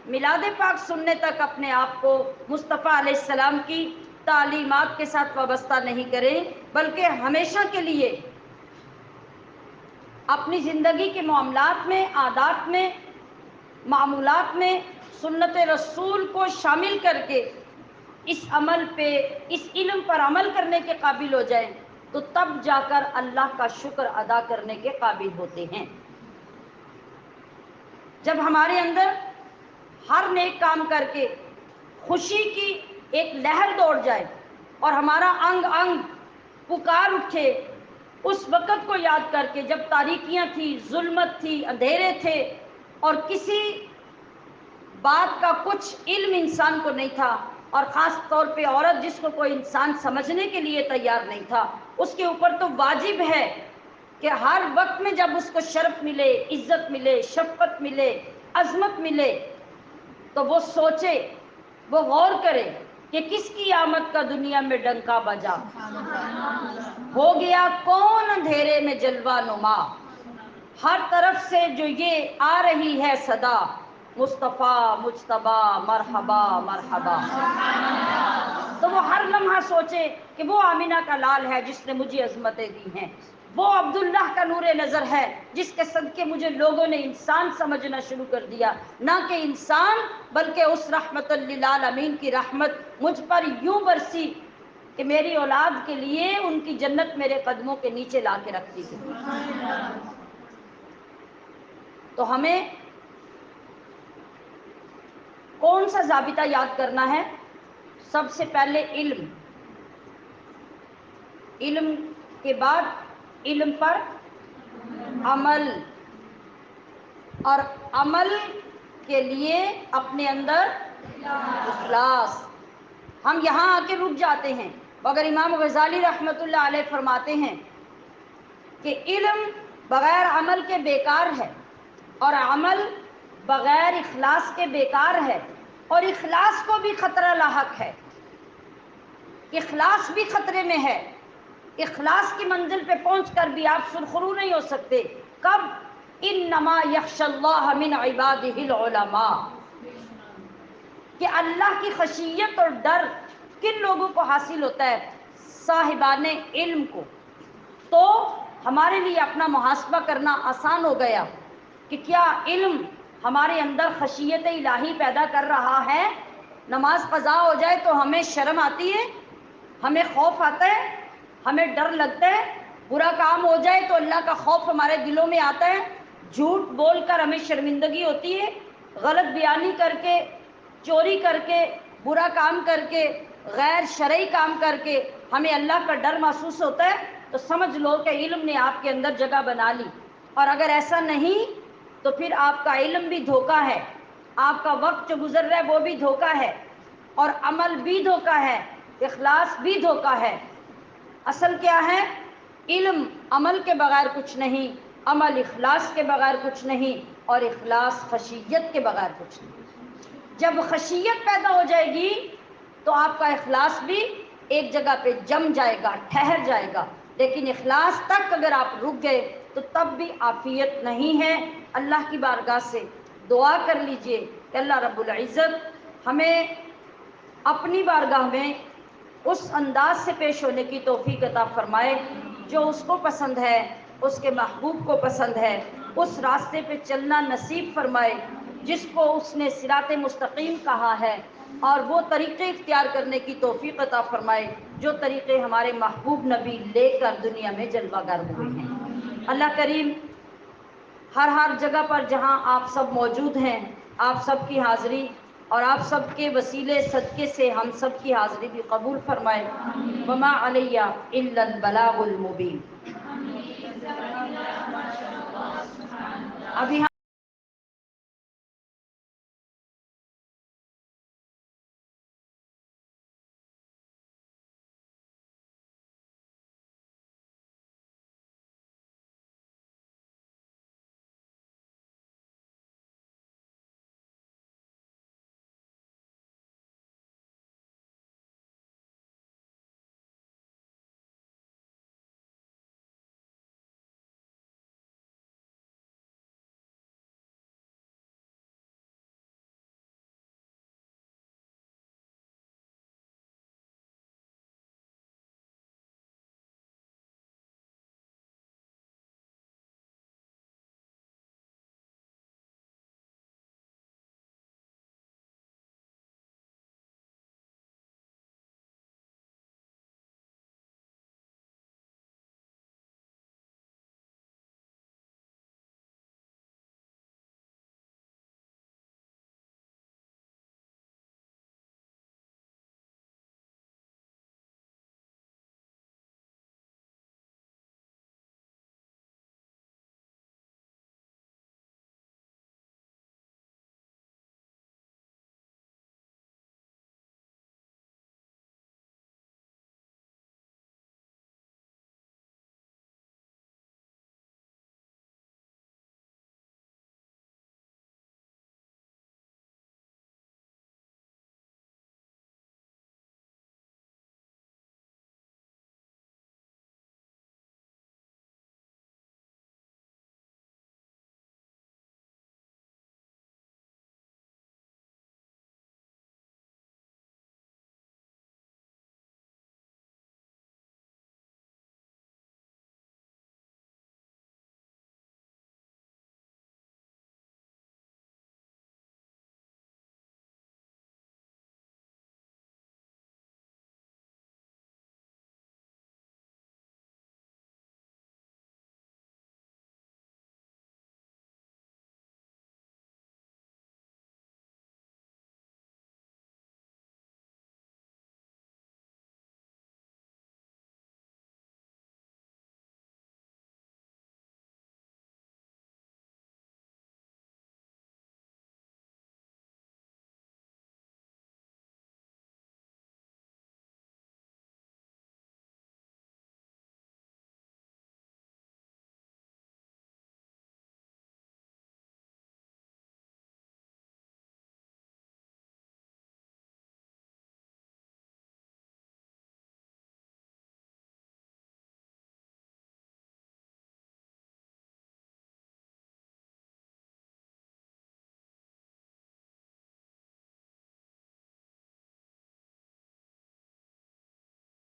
میلاد پاک سننے تک اپنے آپ کو مصطفیٰ علیہ السلام کی تعلیمات کے ساتھ وابستہ نہیں کریں بلکہ ہمیشہ کے لیے اپنی زندگی کے معاملات میں، عادات میں، معمولات میں سنت رسول کو شامل کر کے اس عمل پہ، اس علم پر عمل کرنے کے قابل ہو جائیں تو تب جا کر اللہ کا شکر ادا کرنے کے قابل ہوتے ہیں. جب ہمارے اندر ہر نیک کام کر کے خوشی کی ایک لہر دوڑ جائے اور ہمارا انگ انگ پکار اٹھے اس وقت کو یاد کر کے جب تاریکیاں تھی، ظلمت تھی، اندھیرے تھے اور کسی بات کا کچھ علم انسان کو نہیں تھا، اور خاص طور پہ عورت جس کو کوئی انسان سمجھنے کے لیے تیار نہیں تھا، اس کے اوپر تو واجب ہے کہ ہر وقت میں جب اس کو شرف ملے، عزت ملے، شفقت ملے، عظمت ملے، تو وہ سوچے، وہ غور کرے کہ کس کی آمد کا دنیا میں ڈنکا بجا، ہو گیا کون اندھیرے میں جلوہ نما، ہر طرف سے جو یہ آ رہی ہے صدا، مصطفیٰ مجتبیٰ مرحبا مرحبا۔ تو وہ ہر لمحہ سوچے کہ وہ آمینہ کا لال ہے جس نے مجھے عظمتیں دی ہیں، وہ عبداللہ کا نور نظر ہے جس کے صدقے مجھے لوگوں نے انسان سمجھنا شروع کر دیا، نہ کہ انسان بلکہ اس رحمت للعالمین کی رحمت مجھ پر یوں برسی کہ میری اولاد کے لیے ان کی جنت میرے قدموں کے نیچے لا کے رکھ دی گئی۔ تو ہمیں کون سا ضابطہ یاد کرنا ہے؟ سب سے پہلے علم، علم کے بعد علم پر عمل، اور عمل کے لیے اپنے اندر اخلاص۔ ہم یہاں آ کے رک جاتے ہیں، مگر امام غزالی رحمۃ اللہ علیہ فرماتے ہیں کہ علم بغیر عمل کے بیکار ہے، اور عمل بغیر اخلاص کے بیکار ہے، اور اخلاص کو بھی خطرہ لاحق ہے، اخلاص بھی خطرے میں ہے۔ اخلاص کی منزل پہ پہنچ کر بھی آپ سرخرو نہیں ہو سکتے۔ کب؟ انما یخشی اللہ من عبادہ العلماء، کہ اللہ کی خشیت اور ڈر کن لوگوں کو حاصل ہوتا ہے؟ صاحبان علم کو۔ تو ہمارے لیے اپنا محاسبہ کرنا آسان ہو گیا کہ کیا علم ہمارے اندر خشیت الہی پیدا کر رہا ہے؟ نماز قضا ہو جائے تو ہمیں شرم آتی ہے، ہمیں خوف آتا ہے، ہمیں ڈر لگتا ہے، برا کام ہو جائے تو اللہ کا خوف ہمارے دلوں میں آتا ہے، جھوٹ بول کر ہمیں شرمندگی ہوتی ہے، غلط بیانی کر کے، چوری کر کے، برا کام کر کے، غیر شرعی کام کر کے ہمیں اللہ کا ڈر محسوس ہوتا ہے، تو سمجھ لو کہ علم نے آپ کے اندر جگہ بنا لی۔ اور اگر ایسا نہیں تو پھر آپ کا علم بھی دھوکہ ہے، آپ کا وقت جو گزر رہا ہے وہ بھی دھوکہ ہے، اور عمل بھی دھوکہ ہے، اخلاص بھی دھوکہ ہے۔ اصل کیا ہے؟ علم عمل کے بغیر کچھ نہیں، عمل اخلاص کے بغیر کچھ نہیں، اور اخلاص خشیت کے بغیر کچھ نہیں۔ جب خشیت پیدا ہو جائے گی تو آپ کا اخلاص بھی ایک جگہ پہ جم جائے گا، ٹھہر جائے گا، لیکن اخلاص تک اگر آپ رک گئے تو تب بھی عافیت نہیں ہے۔ اللہ کی بارگاہ سے دعا کر لیجئے کہ اللہ رب العزت ہمیں اپنی بارگاہ میں اس انداز سے پیش ہونے کی توفیق عطا فرمائے جو اس کو پسند ہے، اس کے محبوب کو پسند ہے، اس راستے پہ چلنا نصیب فرمائے جس کو اس نے صراط مستقیم کہا ہے، اور وہ طریقے اختیار کرنے کی توفیق عطا فرمائے جو طریقے ہمارے محبوب نبی لے کر دنیا میں جلوہ گر ہوئے ہیں۔ اللہ کریم ہر جگہ پر جہاں آپ سب موجود ہیں، آپ سب کی حاضری اور آپ سب کے وسیلے صدقے سے ہم سب کی حاضری بھی قبول فرمائے۔ وما علی الا البلاغ المبین۔ ابھی